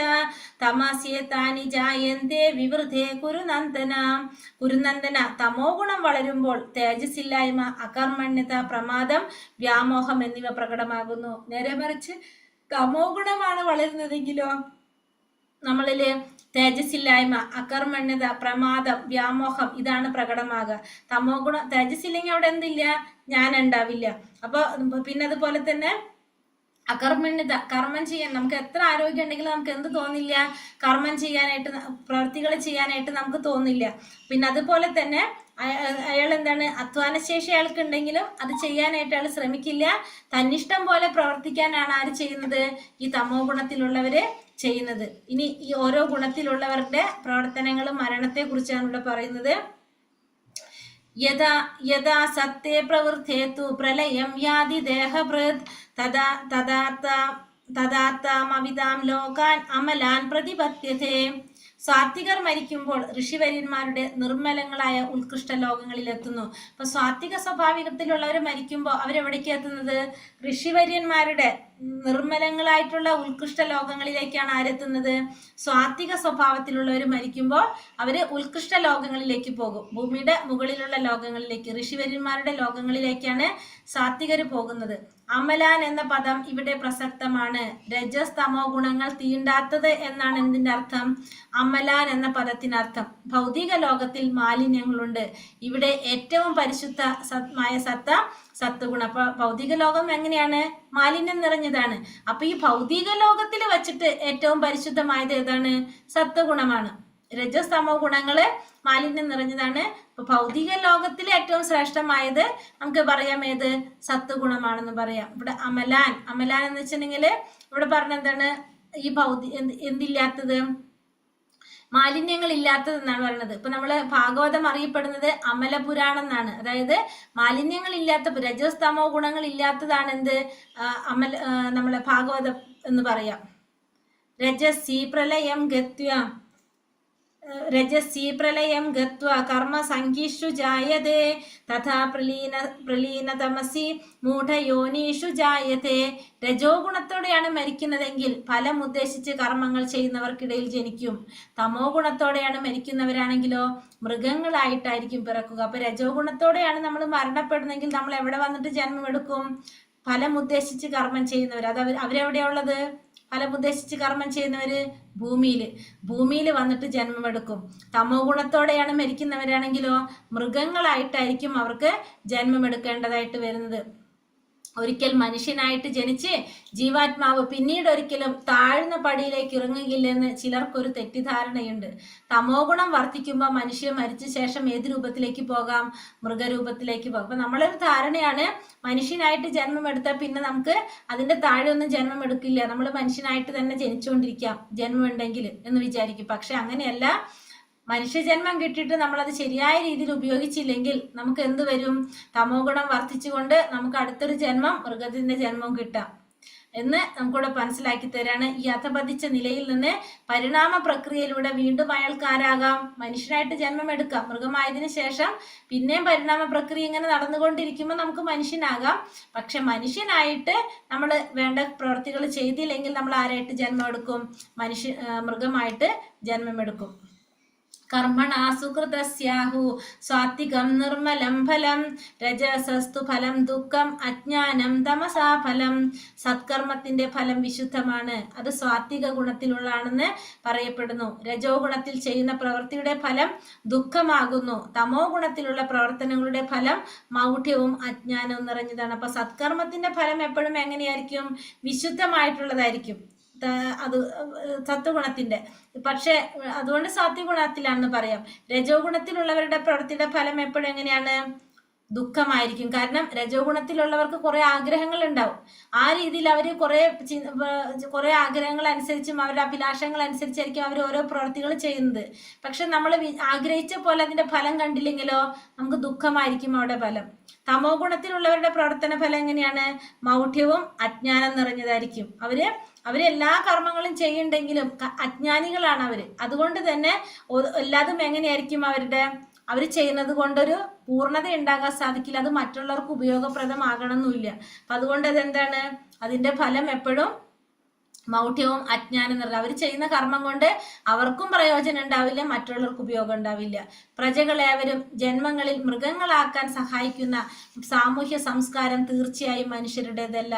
തമസ്യേതാനി ജായന്തേ വിവൃതേ കുരുനന്ദന തമോ ഗുണം വളരുമ്പോൾ തേജസ്സില്ലായ്മ, അകർമ്മണ്യത, പ്രമാദം, വ്യാമോഹം എന്നിവ പ്രകടമാകുന്നു. നേരെ മറിച്ച് തമോ ഗുണമാണ് വളരുന്നതെങ്കിലോ നമ്മളില് തേജസ്സില്ലായ്മ, അകർമ്മണ്യത, പ്രമാദം, വ്യാമോഹം ഇതാണ് പ്രകടമാകുക. തമോ ഗുണം തേജസ്സില്ലെങ്കിൽ അവിടെ എന്തില്ല, ഞാൻ ഉണ്ടാവില്ല. അപ്പൊ പിന്നെ അതുപോലെ തന്നെ അകർമ്മണ്യത, കർമ്മം ചെയ്യാൻ നമുക്ക് എത്ര ആരോഗ്യം ഉണ്ടെങ്കിലും നമുക്ക് എന്ത് തോന്നില്ല, കർമ്മം ചെയ്യാനായിട്ട്, പ്രവൃത്തികൾ ചെയ്യാനായിട്ട് നമുക്ക് തോന്നില്ല. പിന്നെ അതുപോലെ തന്നെ അയാൾ എന്താണ്, അധ്വാനശേഷി അയാൾക്ക് ഉണ്ടെങ്കിലും അത് ചെയ്യാനായിട്ട് അയാൾ ശ്രമിക്കില്ല. തന്നിഷ്ടം പോലെ പ്രവർത്തിക്കാനാണ് ആര് ചെയ്യുന്നത്, ഈ തമോ ഗുണത്തിലുള്ളവര് ചെയ്യുന്നത്. ഇനി ഈ ഓരോ ഗുണത്തിലുള്ളവരുടെ പ്രവർത്തനങ്ങളും മരണത്തെ കുറിച്ചാണ് ഇവിടെ പറയുന്നത്. യഥാ സത്യേ പ്രവൃത്തേതു പ്രളയം യാതി ദേഹഭൃത് തദാത്താമവിതാം ലോകാൻ അമലാൻ പ്രതിപത്യതേ. സാത്വികർ മരിക്കുമ്പോൾ ഋഷിവര്യന്മാരുടെ നിർമ്മലങ്ങളായ ഉത്കൃഷ്ട ലോകങ്ങളിൽ എത്തുന്നു. അപ്പൊ സാത്വിക സ്വഭാവികത്തിലുള്ളവർ മരിക്കുമ്പോൾ അവരെവിടേക്ക് എത്തുന്നത്, ഋഷിവര്യന്മാരുടെ നിർമ്മലങ്ങളായിട്ടുള്ള ഉത്കൃഷ്ട ലോകങ്ങളിലേക്കാണ് ആരെത്തുന്നത്. സ്വാത്വിക സ്വഭാവത്തിലുള്ളവർ മരിക്കുമ്പോൾ അവര് ഉത്കൃഷ്ട ലോകങ്ങളിലേക്ക് പോകും. ഭൂമിയുടെ മുകളിലുള്ള ലോകങ്ങളിലേക്ക്, ഋഷിവര്യന്മാരുടെ ലോകങ്ങളിലേക്കാണ് സാത്വികര് പോകുന്നത്. അമലാൻ എന്ന പദം ഇവിടെ പ്രസക്തമാണ്. രജസ് തമോ ഗുണങ്ങൾ തീണ്ടാത്തത് എന്നാണ് എന്തിന്റെ അർത്ഥം, അമലാൻ എന്ന പദത്തിനർത്ഥം. ഭൗതിക ലോകത്തിൽ മാലിന്യങ്ങളുണ്ട്, ഇവിടെ ഏറ്റവും പരിശുദ്ധമായ സത്വഗുണം. അപ്പൊ ഭൗതിക ലോകം എങ്ങനെയാണ്, മാലിന്യം നിറഞ്ഞതാണ്. അപ്പൊ ഈ ഭൗതിക ലോകത്തിൽ വെച്ചിട്ട് ഏറ്റവും പരിശുദ്ധമായത് ഏതാണ്, സത്വഗുണമാണ്. രജസ് തമോ ഗുണങ്ങള് മാലിന്യം നിറഞ്ഞതാണ്. അപ്പൊ ഭൗതിക ലോകത്തിൽ ഏറ്റവും ശ്രേഷ്ഠമായത് നമുക്ക് പറയാം ഏത്, സത്വഗുണമാണെന്ന് പറയാം. ഇവിടെ അമലാൻ എന്ന് വെച്ചിട്ടുണ്ടെങ്കിൽ ഇവിടെ പറഞ്ഞെന്താണ്, ഈ എന്തില്ലാത്തത്, മാലിന്യങ്ങൾ ഇല്ലാത്തത് എന്നാണ് പറയുന്നത്. ഇപ്പൊ നമ്മള് ഭാഗവതം അറിയപ്പെടുന്നത് അമലപുരാണം എന്നാണ്. അതായത് മാലിന്യങ്ങൾ ഇല്ലാത്ത, രജസ് തമോ ഗുണങ്ങൾ ഇല്ലാത്തതാണ് എന്ത്, നമ്മളെ ഭാഗവതം എന്ന് പറയാം. രജസി പ്രളയം ഗത്വ കർമ്മ സംഖ്യിഷു ജായതേ തഥാ പ്രലീനതമസി മൂഢയോനീഷു ജായതേ. രജോ ഗുണത്തോടെയാണ് മരിക്കുന്നതെങ്കിൽ ഫലം ഉദ്ദേശിച്ച് കർമ്മങ്ങൾ ചെയ്യുന്നവർക്കിടയിൽ ജനിക്കും. തമോ ഗുണത്തോടെയാണ് മരിക്കുന്നവരാണെങ്കിലോ മൃഗങ്ങളായിട്ടായിരിക്കും പിറക്കുക. അപ്പൊ രജോ ഗുണത്തോടെയാണ് നമ്മൾ മരണപ്പെടുന്നെങ്കിൽ നമ്മൾ എവിടെ വന്നിട്ട് ജന്മം എടുക്കും, ഫലം ഉദ്ദേശിച്ച് കർമ്മം ചെയ്യുന്നവർ. അത് അവരെവിടെയാ ഉള്ളത്, ഫലം ഉദ്ദേശിച്ച് കർമ്മം ചെയ്യുന്നവര് ഭൂമിയിൽ വന്നിട്ട് ജന്മമെടുക്കും. തമോ ഗുണത്തോടെയാണ് മരിക്കുന്നവരാണെങ്കിലോ മൃഗങ്ങളായിട്ടായിരിക്കും അവർക്ക് ജന്മമെടുക്കേണ്ടതായിട്ട് വരുന്നത്. ഒരിക്കൽ മനുഷ്യനായിട്ട് ജനിച്ച് ജീവാത്മാവ് പിന്നീട് ഒരിക്കലും താഴ്ന്ന പടിയിലേക്ക് ഇറങ്ങുകയില്ലെന്ന് ചിലർക്കൊരു തെറ്റിദ്ധാരണയുണ്ട്. തമോ ഗുണം വർദ്ധിക്കുമ്പോൾ മനുഷ്യൻ മരിച്ച ശേഷം ഏത് രൂപത്തിലേക്ക് പോകാം, മൃഗരൂപത്തിലേക്ക് പോകാം. അപ്പൊ നമ്മളൊരു ധാരണയാണ്, മനുഷ്യനായിട്ട് ജന്മം എടുത്താൽ പിന്നെ നമുക്ക് അതിന്റെ താഴെ ഒന്നും ജന്മം എടുക്കില്ല, നമ്മൾ മനുഷ്യനായിട്ട് തന്നെ ജനിച്ചുകൊണ്ടിരിക്കാം ജന്മം ഉണ്ടെങ്കിൽ എന്ന് വിചാരിക്കും. പക്ഷെ അങ്ങനെയല്ല. മനുഷ്യജന്മം കിട്ടിയിട്ട് നമ്മളത് ശരിയായ രീതിയിൽ ഉപയോഗിച്ചില്ലെങ്കിൽ നമുക്ക് എന്ത് വരും, തമോ ഗുണം വർദ്ധിച്ചുകൊണ്ട് നമുക്ക് അടുത്തൊരു ജന്മം, മൃഗത്തിന്റെ ജന്മം കിട്ടാം എന്ന് നമുക്കിവിടെ മനസ്സിലാക്കി തരാണ്. ഈ അധപതിച്ച നിലയിൽ നിന്ന് പരിണാമ പ്രക്രിയയിലൂടെ വീണ്ടും അയാൾക്കാരാകാം, മനുഷ്യനായിട്ട് ജന്മം എടുക്കാം. മൃഗമായതിനു ശേഷം പിന്നെയും പരിണാമ പ്രക്രിയ ഇങ്ങനെ നടന്നുകൊണ്ടിരിക്കുമ്പോൾ നമുക്ക് മനുഷ്യനാകാം. പക്ഷെ മനുഷ്യനായിട്ട് നമ്മൾ വേണ്ട പ്രവൃത്തികൾ ചെയ്തില്ലെങ്കിൽ നമ്മൾ ആരായിട്ട് ജന്മം എടുക്കും, മൃഗമായിട്ട് ജന്മമെടുക്കും. കർമ്മണാസുകൃതസ്യാഹു സാത്വികം നിർമ്മലം ഫലം രജസസ്തു ഫലം ദുഃഖം അജ്ഞാനം തമസാ ഫലം. സത്കർമ്മത്തിന്റെ ഫലം വിശുദ്ധമാണ്, അത് സാത്വിക ഗുണത്തിലുള്ളതാണെന്ന് പറയപ്പെടുന്നു. രജോ ഗുണത്തിൽ ചെയ്യുന്ന പ്രവൃത്തിയുടെ ഫലം ദുഃഖമാകുന്നു. തമോ ഗുണത്തിലുള്ള പ്രവർത്തനങ്ങളുടെ ഫലം മൗഢ്യവും അജ്ഞാനവും നിറഞ്ഞതാണ്. അപ്പൊ സത്കർമ്മത്തിന്റെ ഫലം എപ്പോഴും എങ്ങനെയായിരിക്കും, വിശുദ്ധമായിട്ടുള്ളതായിരിക്കും, അത് സത്വഗുണത്തിന്റെ. പക്ഷെ അതുകൊണ്ട് സാത്വിക ഗുണത്തിലാണെന്ന് പറയാം. രജോ ഗുണത്തിലുള്ളവരുടെ പ്രവൃത്തിയുടെ ഫലം എപ്പോഴും എങ്ങനെയാണ്, ദുഃഖമായിരിക്കും. കാരണം രജോ ഗുണത്തിലുള്ളവർക്ക് കുറെ ആഗ്രഹങ്ങൾ ഉണ്ടാവും. ആ രീതിയിൽ അവർ കുറെ ആഗ്രഹങ്ങൾ അനുസരിച്ചും അവരുടെ അഭിലാഷങ്ങൾ അനുസരിച്ചായിരിക്കും അവർ ഓരോ പ്രവൃത്തികൾ ചെയ്യുന്നത്. പക്ഷെ നമ്മൾ ആഗ്രഹിച്ച പോലെ അതിന്റെ ഫലം കണ്ടില്ലെങ്കിലോ നമുക്ക് ദുഃഖമായിരിക്കും അവിടെ ഫലം. തമോ ഗുണത്തിലുള്ളവരുടെ പ്രവർത്തന ഫലം എങ്ങനെയാണ്? മൗഢ്യവും അജ്ഞാനം നിറഞ്ഞതായിരിക്കും. അവരെല്ലാ കർമ്മങ്ങളും ചെയ്യുന്നുണ്ടെങ്കിലും അജ്ഞാനികളാണ് അവര്. അതുകൊണ്ട് തന്നെ എല്ലാതും എങ്ങനെയായിരിക്കും അവർ ചെയ്യുന്നത് കൊണ്ടൊരു പൂർണ്ണത ഉണ്ടാകാൻ സാധിക്കില്ല. അത് മറ്റുള്ളവർക്ക് ഉപയോഗപ്രദമാകണമെന്നില്ല. അപ്പൊ അതുകൊണ്ട് അതെന്താണ്, അതിന്റെ ഫലം എപ്പോഴും മൗഢ്യവും അജ്ഞാനം നിറഞ്ഞ. അവർ ചെയ്യുന്ന കർമ്മം കൊണ്ട് അവർക്കും പ്രയോജനം ഉണ്ടാവില്ല, മറ്റുള്ളവർക്ക് ഉപയോഗം ഉണ്ടാവില്ല. പ്രജകളേവരും ജന്മങ്ങളിൽ മൃഗങ്ങളാക്കാൻ സഹായിക്കുന്ന സാമൂഹ്യ സംസ്കാരം തീർച്ചയായും മനുഷ്യരുടേതല്ല.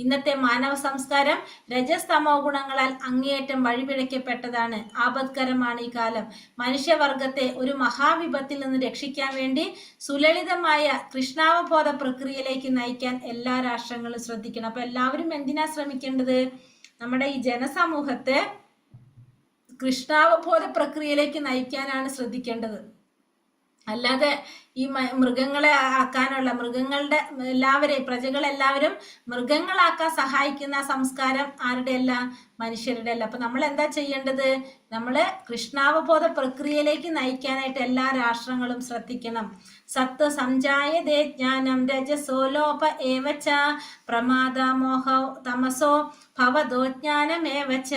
ഇന്നത്തെ മാനവ സംസ്കാരം രജസ്തമോ ഗുണങ്ങളാൽ അങ്ങേയറ്റം വഴിപിഴയ്ക്കപ്പെട്ടതാണ്. ആപത്കരമാണ് ഈ കാലം. മനുഷ്യവർഗത്തെ ഒരു മഹാവിപത്തിൽ നിന്ന് രക്ഷിക്കാൻ വേണ്ടി സുലളിതമായ കൃഷ്ണാവബോധ പ്രക്രിയയിലേക്ക് നയിക്കാൻ എല്ലാ രാഷ്ട്രങ്ങളും ശ്രദ്ധിക്കണം. അപ്പൊ എല്ലാവരും എന്തിനാ ശ്രമിക്കേണ്ടത്? നമ്മുടെ ഈ ജനസമൂഹത്തെ കൃഷ്ണാവബോധ പ്രക്രിയയിലേക്ക് നയിക്കാനാണ് ശ്രദ്ധിക്കേണ്ടത്. അല്ലാതെ ഈ മൃഗങ്ങളെ ആക്കാനുള്ള, മൃഗങ്ങളുടെ എല്ലാവരെയും പ്രജകളെല്ലാവരും മൃഗങ്ങളാക്കാൻ സഹായിക്കുന്ന സംസ്കാരം ആരുടെ അല്ല? മനുഷ്യരുടെ അല്ല. അപ്പൊ നമ്മൾ എന്താ ചെയ്യേണ്ടത്? നമ്മള് കൃഷ്ണാവബോധ പ്രക്രിയയിലേക്ക് നയിക്കാനായിട്ട് എല്ലാ രാഷ്ട്രങ്ങളും ശ്രദ്ധിക്കണം. സത്വ സംജായതേ ജ്ഞാനം രജസോ ലോപ ഏവച്ച പ്രമാദ മോഹ തമസോ ഭവതോ ജ്ഞാനമേവച്ച.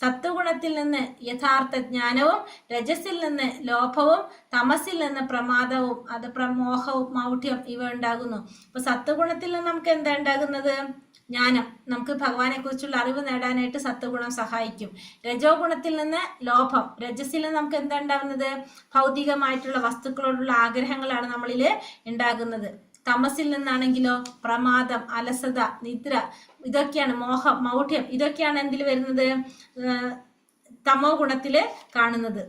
സത്വഗുണത്തിൽ നിന്ന് യഥാർത്ഥ ജ്ഞാനവും രജസിൽ നിന്ന് ലോഭവും തമസിൽ നിന്ന് പ്രമാദവും അത് മോഹവും മൗഢ്യം ഇവ ഉണ്ടാകുന്നു. അപ്പൊ സത്വഗുണത്തിൽ നിന്ന് നമുക്ക് എന്താ ഉണ്ടാകുന്നത്? ജ്ഞാനം. നമുക്ക് ഭഗവാനെ കുറിച്ചുള്ള അറിവ് നേടാനായിട്ട് സത്വഗുണം സഹായിക്കും. രജോ ഗുണത്തിൽ നിന്ന് ലോഭം, രജസിൽ നിന്ന് നമുക്ക് എന്താ ഉണ്ടാകുന്നത്? ഭൗതികമായിട്ടുള്ള വസ്തുക്കളോടുള്ള ആഗ്രഹങ്ങളാണ് നമ്മളിൽ ഉണ്ടാകുന്നത്. തമസിൽ നിന്നാണെങ്കിലോ പ്രമാദം, അലസത, നിദ്ര, ഇതൊക്കെയാണ് മോഹം, മൗഢ്യം, ഇതൊക്കെയാണ് എന്തിൽ വരുന്നത്? തമോ ഗുണത്തില് കാണുന്നത്.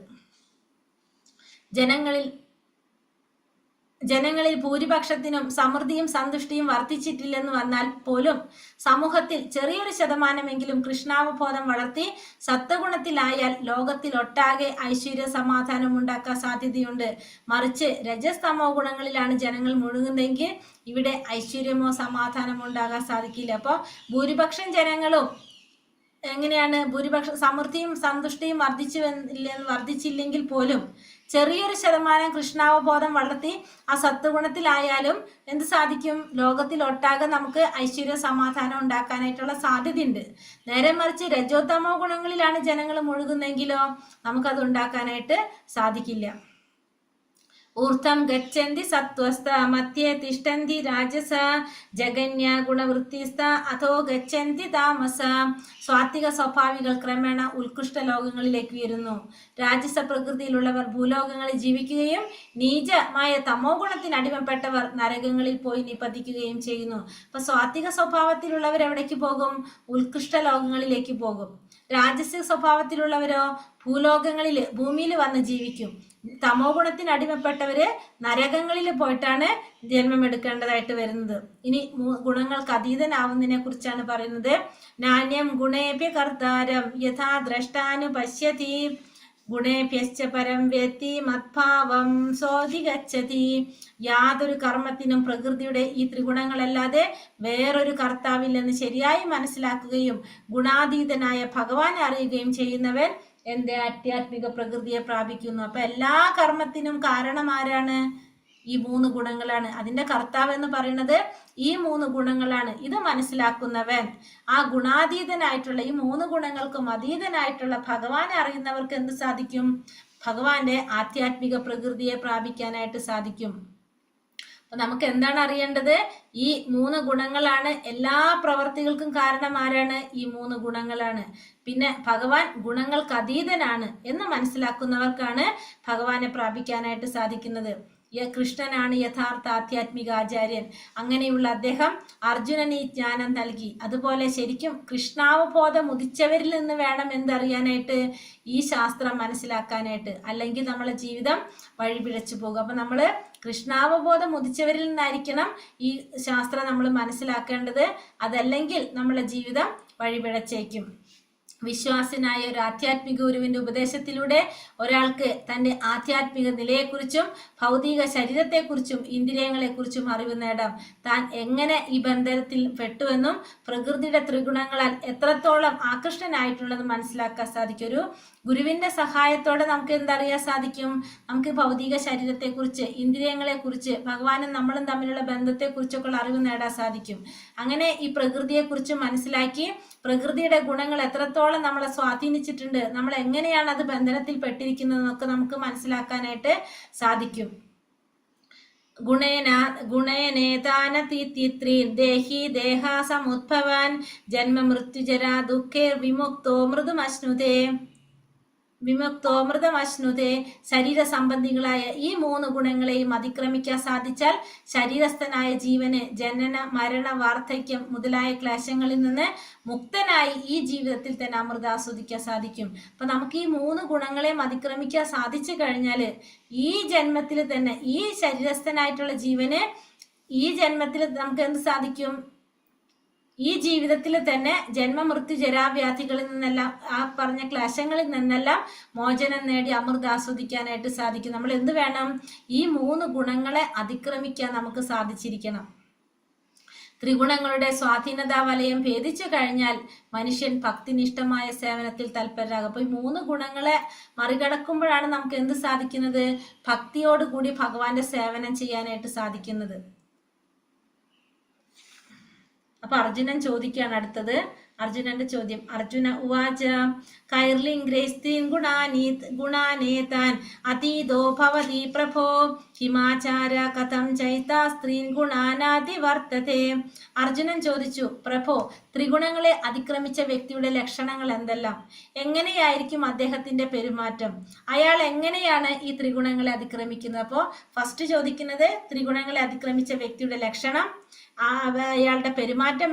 ജനങ്ങളിൽ ഭൂരിപക്ഷത്തിനും സമൃദ്ധിയും സന്തുഷ്ടിയും വർദ്ധിച്ചിട്ടില്ലെന്ന് വന്നാൽ പോലും സമൂഹത്തിൽ ചെറിയൊരു ശതമാനമെങ്കിലും കൃഷ്ണാവബോധം വളർത്തി സത്വഗുണത്തിലായാൽ ലോകത്തിൽ ഒട്ടാകെ ഐശ്വര്യ സമാധാനം ഉണ്ടാക്കാൻ സാധ്യതയുണ്ട്. മറിച്ച് രജസ്തമോ ഗുണങ്ങളിലാണ് ജനങ്ങൾ മുഴുകുന്നതെങ്കിൽ ഇവിടെ ഐശ്വര്യമോ സമാധാനമോ ഉണ്ടാകാൻ സാധിക്കില്ല. അപ്പോൾ ഭൂരിപക്ഷം ജനങ്ങളും എങ്ങനെയാണ്? ഭൂരിപക്ഷം സമൃദ്ധിയും സന്തുഷ്ടിയും വർദ്ധിച്ചില്ലെങ്കിൽ പോലും ചെറിയൊരു ശതമാനം കൃഷ്ണാവബോധം വളർത്തി ആ സത്വഗുണത്തിലായാലും എന്ത് സാധിക്കും? ലോകത്തിൽ ഒട്ടാകെ നമുക്ക് ഐശ്വര്യ സമാധാനം ഉണ്ടാക്കാനായിട്ടുള്ള സാധ്യതയുണ്ട്. നേരെ മറിച്ച് രജോത്തമോ ഗുണങ്ങളിലാണ് ജനങ്ങൾ മുഴുകുന്നെങ്കിലോ നമുക്കത് ഉണ്ടാക്കാനായിട്ട് സാധിക്കില്ല. ഊർധം ഗച്ഛന്തി സത്വസ്ഥ മധ്യേ തിഷ്ഠന്തി രാജസ ജഗന്യ ഗുണവൃത്തിസ്ഥ അഥോ ഗച്ഛന്തി താമസ. സ്വാത്വിക സ്വഭാവികൾ ക്രമേണ ഉത്കൃഷ്ട ലോകങ്ങളിലേക്ക് ഉയരുന്നു. രാജസ പ്രകൃതിയിലുള്ളവർ ഭൂലോകങ്ങളിൽ ജീവിക്കുകയും നീചമായ തമോ ഗുണത്തിന് അടിമപ്പെട്ടവർ നരകങ്ങളിൽ പോയി നിപതിക്കുകയും ചെയ്യുന്നു. അപ്പൊ സ്വാത്വിക സ്വഭാവത്തിലുള്ളവർ എവിടേക്ക് പോകും? ഉത്കൃഷ്ട ലോകങ്ങളിലേക്ക് പോകും. രാജസിക സ്വഭാവത്തിലുള്ളവരോ ഭൂലോകങ്ങളിൽ, ഭൂമിയിൽ വന്ന് ജീവിക്കും. തമോ ഗുണത്തിന് അടിമപ്പെട്ടവര് നരകങ്ങളിൽ പോയിട്ടാണ് ജന്മം എടുക്കേണ്ടതായിട്ട് വരുന്നത്. ഇനി ഗുണങ്ങൾക്ക് അതീതനാവുന്നതിനെ കുറിച്ചാണ് പറയുന്നത്. നാന്യം ഗുണേഭ്യ കർത്താരം യഥാ ദ്രഷ്ടാനുപശ്യതി ഗുണേഭ്യശ്ച പരം വ്യക്തി മത്ഭാവം സോധിഗച്ഛതി. യാതൊരു കർമ്മത്തിനും പ്രകൃതിയുടെ ഈ ത്രിഗുണങ്ങളല്ലാതെ വേറൊരു കർത്താവില്ലെന്ന് ശരിയായി മനസ്സിലാക്കുകയും ഗുണാതീതനായ ഭഗവാനെ അറിയുകയും ചെയ്യുന്നവൻ എന്റെ ആധ്യാത്മിക പ്രകൃതിയെ പ്രാപിക്കുന്നു. അപ്പൊ എല്ലാ കർമ്മത്തിനും കാരണം ആരാണ്? ഈ മൂന്ന് ഗുണങ്ങളാണ്. അതിന്റെ കർത്താവ് എന്ന് പറയുന്നത് ഈ മൂന്ന് ഗുണങ്ങളാണ്. ഇത് മനസ്സിലാക്കുന്നവൻ, ആ ഗുണാതീതനായിട്ടുള്ള ഈ മൂന്ന് ഗുണങ്ങൾക്കും അതീതനായിട്ടുള്ള ഭഗവാനെ അറിയുന്നവർക്ക് എന്ത് സാധിക്കും? ഭഗവാന്റെ ആധ്യാത്മിക പ്രകൃതിയെ പ്രാപിക്കാനായിട്ട് സാധിക്കും. അപ്പൊ നമുക്ക് എന്താണ് അറിയേണ്ടത്? ഈ മൂന്ന് ഗുണങ്ങളാണ് എല്ലാ പ്രവർത്തികൾക്കും കാരണം. ആരാണ്? ഈ മൂന്ന് ഗുണങ്ങളാണ്. പിന്നെ ഭഗവാൻ ഗുണങ്ങൾക്ക് അതീതനാണ് എന്ന് മനസ്സിലാക്കുന്നവർക്കാണ് ഭഗവാനെ പ്രാപിക്കാനായിട്ട് സാധിക്കുന്നത്. കൃഷ്ണനാണ് യഥാർത്ഥ ആധ്യാത്മിക ആചാര്യൻ. അങ്ങനെയുള്ള അദ്ദേഹം അർജുനന് ഈ ജ്ഞാനം നൽകി. അതുപോലെ ശരിക്കും കൃഷ്ണാവബോധം ഉദിച്ചവരിൽ നിന്ന് വേണം എന്തറിയാനായിട്ട്? ഈ ശാസ്ത്രം മനസ്സിലാക്കാനായിട്ട്. അല്ലെങ്കിൽ നമ്മളെ ജീവിതം വഴിപിഴച്ചു പോകും. അപ്പൊ നമ്മള് കൃഷ്ണാവബോധം ഉദിച്ചവരിൽ നിന്നായിരിക്കണം ഈ ശാസ്ത്രം നമ്മൾ മനസ്സിലാക്കേണ്ടത്. അതല്ലെങ്കിൽ നമ്മളെ ജീവിതം വഴിപിഴച്ചേക്കും. വിശ്വാസനായ ഒരു ആധ്യാത്മിക ഗുരുവിന്റെ ഉപദേശത്തിലൂടെ ഒരാൾക്ക് തന്റെ ആധ്യാത്മിക നിലയെക്കുറിച്ചും ഭൗതിക ശരീരത്തെക്കുറിച്ചും ഇന്ദ്രിയങ്ങളെക്കുറിച്ചും അറിവ് നേടാം. താൻ എങ്ങനെ ഈ ബന്ധനത്തിൽ പെട്ടുവെന്നും പ്രകൃതിയുടെ ത്രിഗുണങ്ങളാൽ എത്രത്തോളം ആകൃഷ്ടനായിട്ടുള്ളതും മനസ്സിലാക്കാൻ സാധിക്കും. ഒരു ഗുരുവിന്റെ സഹായത്തോടെ നമുക്ക് എന്തറിയാൻ സാധിക്കും? നമുക്ക് ഭൗതിക ശരീരത്തെക്കുറിച്ച്, ഇന്ദ്രിയങ്ങളെക്കുറിച്ച്, ഭഗവാനും നമ്മളും തമ്മിലുള്ള ബന്ധത്തെക്കുറിച്ചൊക്കെ അറിവ് നേടാൻ സാധിക്കും. അങ്ങനെ ഈ പ്രകൃതിയെക്കുറിച്ച് മനസ്സിലാക്കി പ്രകൃതിയുടെ ഗുണങ്ങൾ എത്രത്തോളം നമ്മളെ സ്വാധീനിച്ചിട്ടുണ്ട്, നമ്മൾ എങ്ങനെയാണ് അത് ബന്ധനത്തിൽ പെട്ടിരിക്കുന്നതെന്നൊക്കെ നമുക്ക് മനസ്സിലാക്കാനായിട്ട് സാധിക്കും. ഗുണേനേതാനതീത്രീൻ ദേഹി ദേഹാസമുദ്ഭവാൻ ജന്മ മൃത്യുജരാ ദുഃഖേ വിമുക്തോമൃതമശ്നുതേ. ശരീര സംബന്ധികളായ ഈ 3 ഗുണങ്ങളെയും അതിക്രമിക്കാൻ സാധിച്ചാൽ ശരീരസ്ഥനായ ജീവന് ജനന മരണ വാർദ്ധക്യം മുതലായ ക്ലേശങ്ങളിൽ നിന്ന് മുക്തനായി ഈ ജീവിതത്തിൽ തന്നെ അമൃത ആസ്വദിക്കാൻ സാധിക്കും. അപ്പൊ നമുക്ക് ഈ 3 ഗുണങ്ങളെയും അതിക്രമിക്കാൻ സാധിച്ചു കഴിഞ്ഞാൽ ഈ ജന്മത്തിൽ തന്നെ ഈ ശരീരസ്ഥനായിട്ടുള്ള ജീവന് ഈ ജന്മത്തിൽ നമുക്ക് എന്ത് സാധിക്കും? ഈ ജീവിതത്തിൽ തന്നെ ജന്മമൃത്യു ജരാവ്യാധികളിൽ നിന്നെല്ലാം, ആ പറഞ്ഞ ക്ലേശങ്ങളിൽ നിന്നെല്ലാം മോചനം നേടി അമൃത ആസ്വദിക്കാനായിട്ട് സാധിക്കും. നമ്മൾ എന്ത് വേണം? ഈ 3 ഗുണങ്ങളെ അതിക്രമിക്കാൻ നമുക്ക് സാധിച്ചിരിക്കണം. ത്രിഗുണങ്ങളുടെ സ്വാധീനതാ വലയം ഭേദിച്ചു കഴിഞ്ഞാൽ മനുഷ്യൻ ഭക്തിനിഷ്ഠമായ സേവനത്തിൽ തൽപരരാകും. അപ്പൊ ഈ 3 ഗുണങ്ങളെ മറികടക്കുമ്പോഴാണ് നമുക്ക് എന്ത് സാധിക്കുന്നത്? ഭക്തിയോടുകൂടി ഭഗവാന്റെ സേവനം ചെയ്യാനായിട്ട് സാധിക്കുന്നത്. അപ്പൊ അർജുനൻ ചോദിക്കുകയാണ് അടുത്തത്. അർജുനന്റെ ചോദ്യം: അർജുന ഉവാച കൈർലിംഗ്രൈസ്തീൻ ഗുണാനേതാൻ അതീതോ ഭവതി പ്രഭോ ഹിമാചാര കഥം ചൈതാ സ്ത്രീൻ ഗുണാനാതിവർത്തതേ. അർജുനൻ ചോദിച്ചു, പ്രഭോ, ത്രിഗുണങ്ങളെ അതിക്രമിച്ച വ്യക്തിയുടെ ലക്ഷണങ്ങൾ എന്തെല്ലാം? എങ്ങനെയായിരിക്കും അദ്ദേഹത്തിന്റെ പെരുമാറ്റം? അയാൾ എങ്ങനെയാണ് ഈ ത്രിഗുണങ്ങളെ അതിക്രമിക്കുന്നത്? അപ്പോൾ ഫസ്റ്റ് ചോദിക്കുന്നത് ത്രിഗുണങ്ങളെ അതിക്രമിച്ച വ്യക്തിയുടെ ലക്ഷണം, അയാളുടെ പെരുമാറ്റം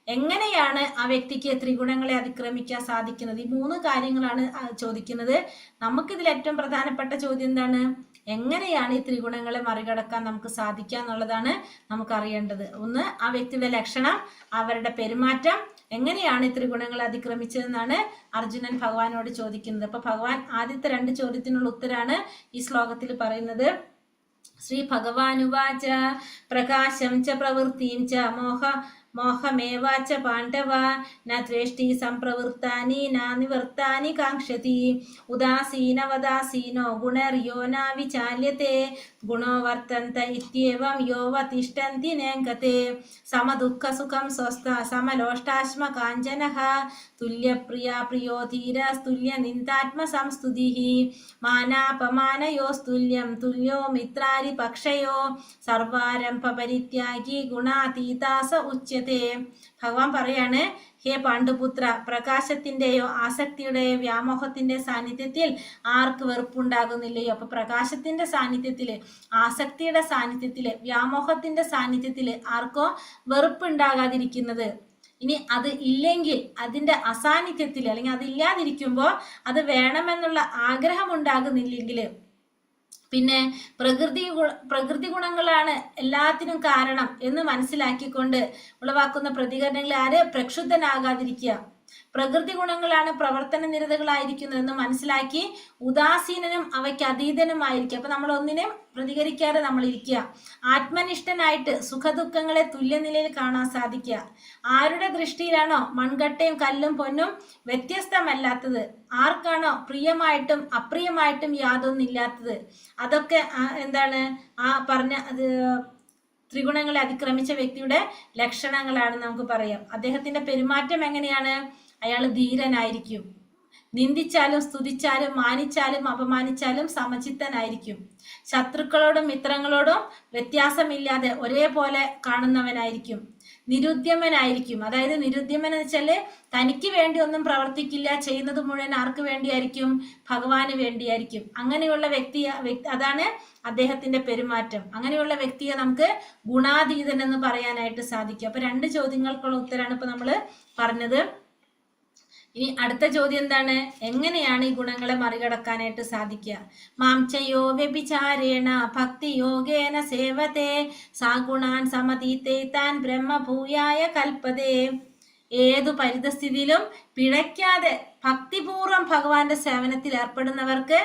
എങ്ങനെയാണ് ആ വ്യക്തിക്ക് ത്രിഗുണങ്ങളെ അതിക്രമിക്കാൻ സാധിക്കുന്നത്? ഈ 3 കാര്യങ്ങളാണ് ചോദിക്കുന്നത്. നമുക്കിതിൽ ഏറ്റവും പ്രധാനപ്പെട്ട ചോദ്യം എന്താണ്? എങ്ങനെയാണ് ഈ ത്രിഗുണങ്ങളെ മറികടക്കാൻ നമുക്ക് സാധിക്കുക എന്നുള്ളതാണ് നമുക്ക് അറിയേണ്ടത്. ഒന്ന്, ആ വ്യക്തിയുടെ ലക്ഷണം, അവരുടെ പെരുമാറ്റം, എങ്ങനെയാണ് ഈ ത്രിഗുണങ്ങളെ അതിക്രമിച്ചതെന്നാണ് അർജുനൻ ഭഗവാനോട് ചോദിക്കുന്നത്. അപ്പൊ ഭഗവാൻ ആദ്യത്തെ 2 ചോദ്യത്തിനുള്ള ഉത്തരാണ് ഈ ശ്ലോകത്തിൽ പറയുന്നത്. ശ്രീ ഭഗവാനുവാച പ്രകാശം ച പ്രവൃത്തിം ച മോഹമേവാച പാണ്ഡവ ന ദ്വേഷ്ടി സംപ്രവൃത്താനി ന നിവർത്താനി കാംക്ഷതി ഉദാസീനവദാസീനോ ഗുണർയോ ന വിചാല്യത്തെ ഗുണോ വർത്തന്ത ഇത്യേവം യോവ തിഷ്ഠന്തി നേങ്കത്തെ സമദുഃഖ സുഖം സ്വസ്ഥ സമലോഷ്ടാശ്മ കാഞ്ചനഃ തുല്യപ്രിയ പ്രിയോ ധീരസ്തുല്യ നിന്ദാത്മ സംസ്തുതിഃ മാനാപമാനയോസ്തുല്യം തുല്യോ മിത്രാരി പക്ഷയോ സർവാരംഭ പരിത്യാഗി ഗുണാതീതാസ ഉച്യത്തെ. ഭഗവാൻ പറയാണ്, ഹേ പാണ്ഡുപുത്ര, പ്രകാശത്തിന്റെയോ ആസക്തിയുടെയോ വ്യാമോഹത്തിന്റെ സാന്നിധ്യത്തിൽ ആർക്ക് വെറുപ്പുണ്ടാകുന്നില്ലയോ? അപ്പൊ പ്രകാശത്തിന്റെ സാന്നിധ്യത്തില്, ആസക്തിയുടെ സാന്നിധ്യത്തില്, വ്യാമോഹത്തിന്റെ സാന്നിധ്യത്തില് ആർക്കോ വെറുപ്പുണ്ടാകാതിരിക്കുന്നത്? ഇനി അത് ഇല്ലെങ്കിൽ, അതിന്റെ അസാന്നിധ്യത്തിൽ അല്ലെങ്കിൽ അതില്ലാതിരിക്കുമ്പോൾ അത് വേണമെന്നുള്ള ആഗ്രഹം ഉണ്ടാകുന്നില്ലെങ്കിൽ, പിന്നെ പ്രകൃതി ഗുണങ്ങളാണ് എല്ലാത്തിനും കാരണം എന്ന് മനസ്സിലാക്കിക്കൊണ്ട് ഉളവാക്കുന്ന പ്രതികരണങ്ങൾ പ്രക്ഷുബ്ധനാകാതിരിക്കുക. പ്രകൃതി ഗുണങ്ങളാണ് പ്രവർത്തന നിരതകളായിരിക്കുന്നതെന്ന് മനസ്സിലാക്കി ഉദാസീനനും അവയ്ക്ക് അതീതനുമായിരിക്കുക. അപ്പൊ നമ്മൾ ഒന്നിനും പ്രതികരിക്കാതെ നമ്മൾ ഇരിക്കുക. ആത്മനിഷ്ഠനായിട്ട് സുഖദുഃഖങ്ങളെ തുല്യനിലയിൽ കാണാൻ സാധിക്കുക. ആരുടെ ദൃഷ്ടിയിലാണോ മൺകട്ടയും കല്ലും പൊന്നും വ്യത്യസ്തമല്ലാത്തത്, ആർക്കാണോ പ്രിയമായിട്ടും അപ്രിയമായിട്ടും യാതൊന്നില്ലാത്തത്, അതൊക്കെ എന്താണ് ആ പറഞ്ഞ ത്രിഗുണങ്ങളെ അതിക്രമിച്ച വ്യക്തിയുടെ ലക്ഷണങ്ങളാണ് നമുക്ക് പറയാം. അദ്ദേഹത്തിന്റെ പെരുമാറ്റം എങ്ങനെയാണ്? അയാൾ ധീരനായിരിക്കും. നിന്ദിച്ചാലും സ്തുതിച്ചാലും മാനിച്ചാലും അപമാനിച്ചാലും സമചിത്തനായിരിക്കും. ശത്രുക്കളോടും മിത്രങ്ങളോടും വ്യത്യാസമില്ലാതെ ഒരേപോലെ കാണുന്നവനായിരിക്കും. നിരുദ്യമനായിരിക്കും. അതായത് നിരുദ്യമൻ എന്ന് വെച്ചാല് തനിക്ക് വേണ്ടി ഒന്നും പ്രവർത്തിക്കില്ല. ചെയ്യുന്നത് മുഴുവൻ ആർക്ക് വേണ്ടിയായിരിക്കും? ഭഗവാന് വേണ്ടിയായിരിക്കും. അങ്ങനെയുള്ള വ്യക്തി അതാണ് അദ്ദേഹത്തിന്റെ പെരുമാറ്റം. അങ്ങനെയുള്ള വ്യക്തിയെ നമുക്ക് ഗുണാതീതൻ എന്ന് പറയാനായിട്ട് സാധിക്കും. അപ്പൊ 2 ചോദ്യങ്ങൾക്കുള്ള ഉത്തരാണ് ഇപ്പൊ നമ്മള് പറഞ്ഞത്. ഇനി അടുത്ത ചോദ്യം എന്താണ്? എങ്ങനെയാണ് ഈ ഗുണങ്ങളെ മറികടക്കാനായിട്ട് സാധിക്കുക? മാംചയോ വ്യഭിചാരേണ ഭക്തി യോഗേന സേവത്തെ സാ ഗുണാൻ സമതീതേ താൻ ബ്രഹ്മഭൂയായ കൽപ്പതേ. ഏതു പരിതസ്ഥിതിയിലും പിഴയ്ക്കാതെ ഭക്തിപൂർവ്വം ഭഗവാന്റെ സേവനത്തിൽ ഏർപ്പെടുന്നവർക്ക്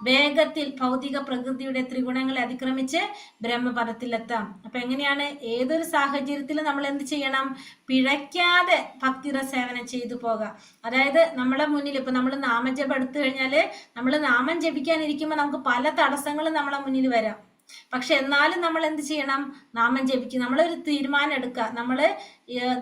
വേഗത്തിൽ ഭൗതിക പ്രകൃതിയുടെ ത്രിഗുണങ്ങളെ അതിക്രമിച്ച് ബ്രഹ്മപദത്തിലെത്താം. അപ്പൊ എങ്ങനെയാണ്? ഏതൊരു സാഹചര്യത്തിലും നമ്മൾ എന്ത് ചെയ്യണം? പിഴയ്ക്കാതെ ഭക്തിയുടെ സേവനം ചെയ്തു പോകാം. അതായത് നമ്മളെ മുന്നിൽ ഇപ്പൊ നമ്മൾ നാമജപം എടുത്തു കഴിഞ്ഞാല് നമ്മൾ നാമം ജപിക്കാനിരിക്കുമ്പോൾ നമുക്ക് പല തടസ്സങ്ങളും നമ്മളെ മുന്നിൽ വരാം. പക്ഷെ എന്നാലും നമ്മൾ എന്ത് ചെയ്യണം? നാമം ജപിക്കും. നമ്മളൊരു തീരുമാനം എടുക്കുക, നമ്മള്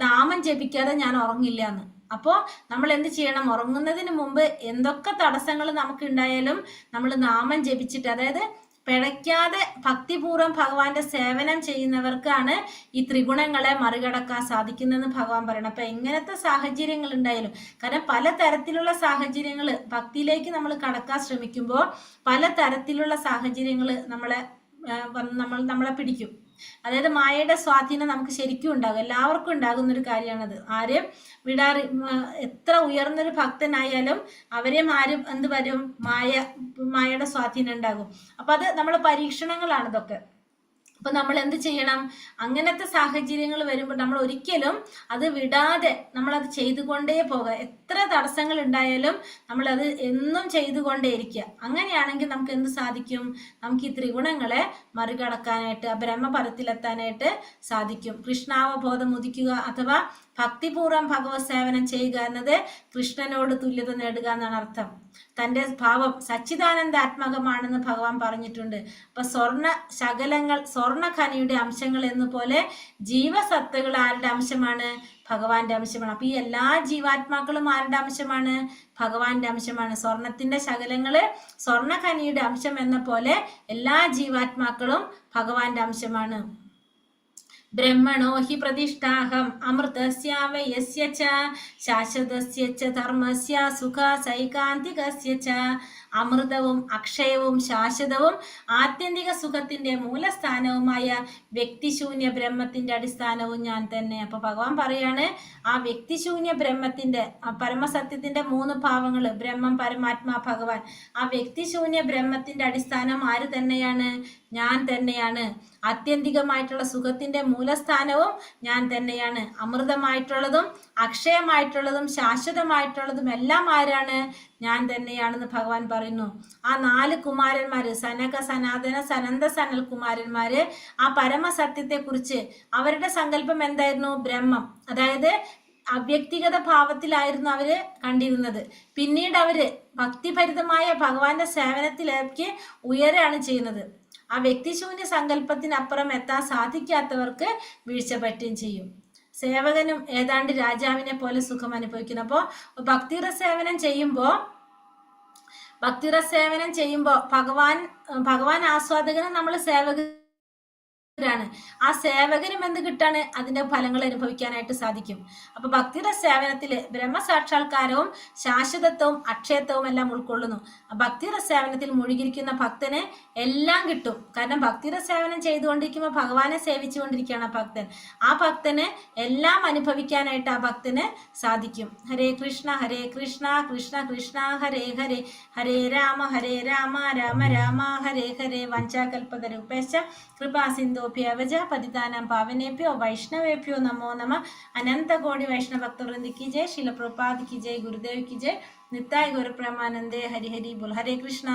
നാമം ജപിക്കാതെ ഞാൻ ഉറങ്ങില്ല എന്ന്. അപ്പോൾ നമ്മൾ എന്ത് ചെയ്യണം? ഉറങ്ങുന്നതിന് മുമ്പ് എന്തൊക്കെ തടസ്സങ്ങൾ നമുക്ക് ഉണ്ടായാലും നമ്മൾ നാമം ജപിച്ചിട്ട്, അതായത് പിഴയ്ക്കാതെ ഭക്തിപൂർവ്വം ഭഗവാന്റെ സേവനം ചെയ്യുന്നവർക്കാണ് ഈ ത്രിഗുണങ്ങളെ മറികടക്കാൻ സാധിക്കുന്നതെന്ന് ഭഗവാൻ പറയണം. അപ്പൊ എങ്ങനത്തെ സാഹചര്യങ്ങൾ ഉണ്ടായാലും, കാരണം പല തരത്തിലുള്ള സാഹചര്യങ്ങൾ ഭക്തിയിലേക്ക് നമ്മൾ കടക്കാൻ ശ്രമിക്കുമ്പോൾ പല തരത്തിലുള്ള സാഹചര്യങ്ങൾ നമ്മളെ പിടിക്കും. അതായത് മായയുടെ സ്വാധീനം നമുക്ക് ശരിക്കും ഉണ്ടാകും, എല്ലാവർക്കും ഉണ്ടാകുന്ന ഒരു കാര്യമാണത്. ആരും വിടാറി, എത്ര ഉയർന്നൊരു ഭക്തനായാലും അവരെയും ആരും എന്ത് വരും? മായയുടെ സ്വാധീനം ഉണ്ടാകും. അപ്പൊ അത് നമ്മളെ പരീക്ഷണങ്ങളാണ് ഇതൊക്കെ. അപ്പൊ നമ്മൾ എന്ത് ചെയ്യണം? അങ്ങനത്തെ സാഹചര്യങ്ങൾ വരുമ്പോൾ നമ്മൾ ഒരിക്കലും അത് വിടാതെ നമ്മളത് ചെയ്തുകൊണ്ടേ പോകുക. എത്ര തടസ്സങ്ങൾ ഉണ്ടായാലും നമ്മളത് എന്നും ചെയ്തുകൊണ്ടേയിരിക്കുക. അങ്ങനെയാണെങ്കിൽ നമുക്ക് എന്ത് സാധിക്കും? നമുക്ക് ഈ ത്രിഗുണങ്ങളെ മറികടക്കാനായിട്ട്, ആ ബ്രഹ്മപദത്തിലെത്താനായിട്ട് സാധിക്കും. കൃഷ്ണാവബോധം ഉദിക്കുക അഥവാ ഭക്തിപൂർവ്വം ഭഗവത് സേവനം ചെയ്യുക എന്നത് കൃഷ്ണനോട് തുല്യത നേടുക എന്നാണ് അർത്ഥം. തൻ്റെ ഭാവം സച്ചിദാനന്ദാത്മകമാണെന്ന് ഭഗവാൻ പറഞ്ഞിട്ടുണ്ട്. അപ്പൊ സ്വർണ്ണഖനിയുടെ അംശങ്ങൾ എന്നുപോലെ ജീവസത്തകൾ ആരുടെ അംശമാണ്? ഭഗവാന്റെ അംശമാണ്. അപ്പൊ ഈ എല്ലാ ജീവാത്മാക്കളും ആരുടെ അംശമാണ്? ഭഗവാന്റെ അംശമാണ്. സ്വർണത്തിന്റെ ശകലങ്ങള് സ്വർണ്ണഖനിയുടെ അംശം എന്ന പോലെ എല്ലാ ജീവാത്മാക്കളും ഭഗവാന്റെ അംശമാണ്. ബ്രഹ്മണോ ഹി പ്രതിഷ്ഠാഹം അമൃതസ്യ വയസ്യ ച ശാശ്വതസ്യ ച ധർമ്മസ്യ സുഖ സൈകാന്തികസ്യ ച. അമൃതവും അക്ഷയവും ശാശ്വതവും ആത്യന്തിക സുഖത്തിന്റെ മൂലസ്ഥാനവുമായ വ്യക്തിശൂന്യ ബ്രഹ്മത്തിന്റെ അടിസ്ഥാനവും ഞാൻ തന്നെ. അപ്പൊ ഭഗവാൻ പറയാണ്, ആ വ്യക്തിശൂന്യ ബ്രഹ്മത്തിന്റെ, പരമസത്യത്തിന്റെ 3 ഭാവങ്ങള്, ബ്രഹ്മം, പരമാത്മാ, ഭഗവാൻ. ആ വ്യക്തിശൂന്യ ബ്രഹ്മത്തിന്റെ അടിസ്ഥാനം ആര് തന്നെയാണ്? ഞാൻ തന്നെയാണ്. ആത്യന്തികമായിട്ടുള്ള സുഖത്തിന്റെ മൂലസ്ഥാനവും ഞാൻ തന്നെയാണ്. അമൃതമായിട്ടുള്ളതും അക്ഷയമായിട്ടുള്ളതും ശാശ്വതമായിട്ടുള്ളതും എല്ലാം ആരാണ്? ഞാൻ തന്നെയാണെന്ന് ഭഗവാൻ പറയുന്നു. ആ 4 കുമാരന്മാര്, സനക, സനാതന, സനന്ദ, സനൽ കുമാരന്മാര് ആ പരമസത്യത്തെ കുറിച്ച് അവരുടെ സങ്കല്പം എന്തായിരുന്നു? ബ്രഹ്മം, അതായത് അവ്യക്തിഗത ഭാവത്തിലായിരുന്നു അവര് കണ്ടിരുന്നത്. പിന്നീട് അവര് ഭക്തിഭരിതമായ ഭഗവാന്റെ സേവനത്തിലേക്ക് ഉയരുകയാണ് ചെയ്യുന്നത്. ആ വ്യക്തിശൂന്യ സങ്കല്പത്തിനപ്പുറം എത്താൻ സാധിക്കാത്തവർക്ക് വീഴ്ച പറ്റുകയും ചെയ്യും. സേവകനും ഏതാണ്ട് രാജാവിനെ പോലെ സുഖം അനുഭവിക്കുന്നു. അപ്പോൾ ഭക്തിയുടെ സേവനം ചെയ്യുമ്പോൾ ഭഗവാൻ ആസ്വാദകനും നമ്മൾ സേവകരാണ്. ആ സേവകനും എന്ത് കിട്ടാണ്? അതിന്റെ ഫലങ്ങൾ അനുഭവിക്കാനായിട്ട് സാധിക്കും. അപ്പൊ ഭക്തിയുടെ സേവനത്തില് ബ്രഹ്മസാക്ഷാത്കാരവും ശാശ്വതത്വവും അക്ഷയത്വവും എല്ലാം ഉൾക്കൊള്ളുന്നു. ഭക്തിയുടെ സേവനത്തിൽ മുഴുകിയിരിക്കുന്ന ഭക്തന് എല്ലാം കിട്ടും. കാരണം ഭക്തിയുടെ സേവനം ചെയ്തുകൊണ്ടിരിക്കുമ്പോൾ ഭഗവാനെ സേവിച്ചുകൊണ്ടിരിക്കുകയാണ് ഭക്തൻ. ആ ഭക്തന് എല്ലാം അനുഭവിക്കാനായിട്ട് ആ ഭക്തന് സാധിക്കും. ഹരേ കൃഷ്ണ കൃഷ്ണ കൃഷ്ണ ഹരേ ഹരേ, ഹരേ രാമ രാമ രാമ ഹരേ ഹരേ. വഞ്ചാകൽപതരുപേശ്ച കൃപാസിന്ധു പതിതാനാം പാവനേഭ്യോ വൈഷ്ണവേഭ്യോ നമോ നമഃ. अनंत कोटि वैष्णव भक्तवृंद की जय, शिल प्रभुपाद की जय, गुरुदेव की जय, नित्याय गौर प्रेमानंदे, हरि हरि बोल। हरे कृष्णा।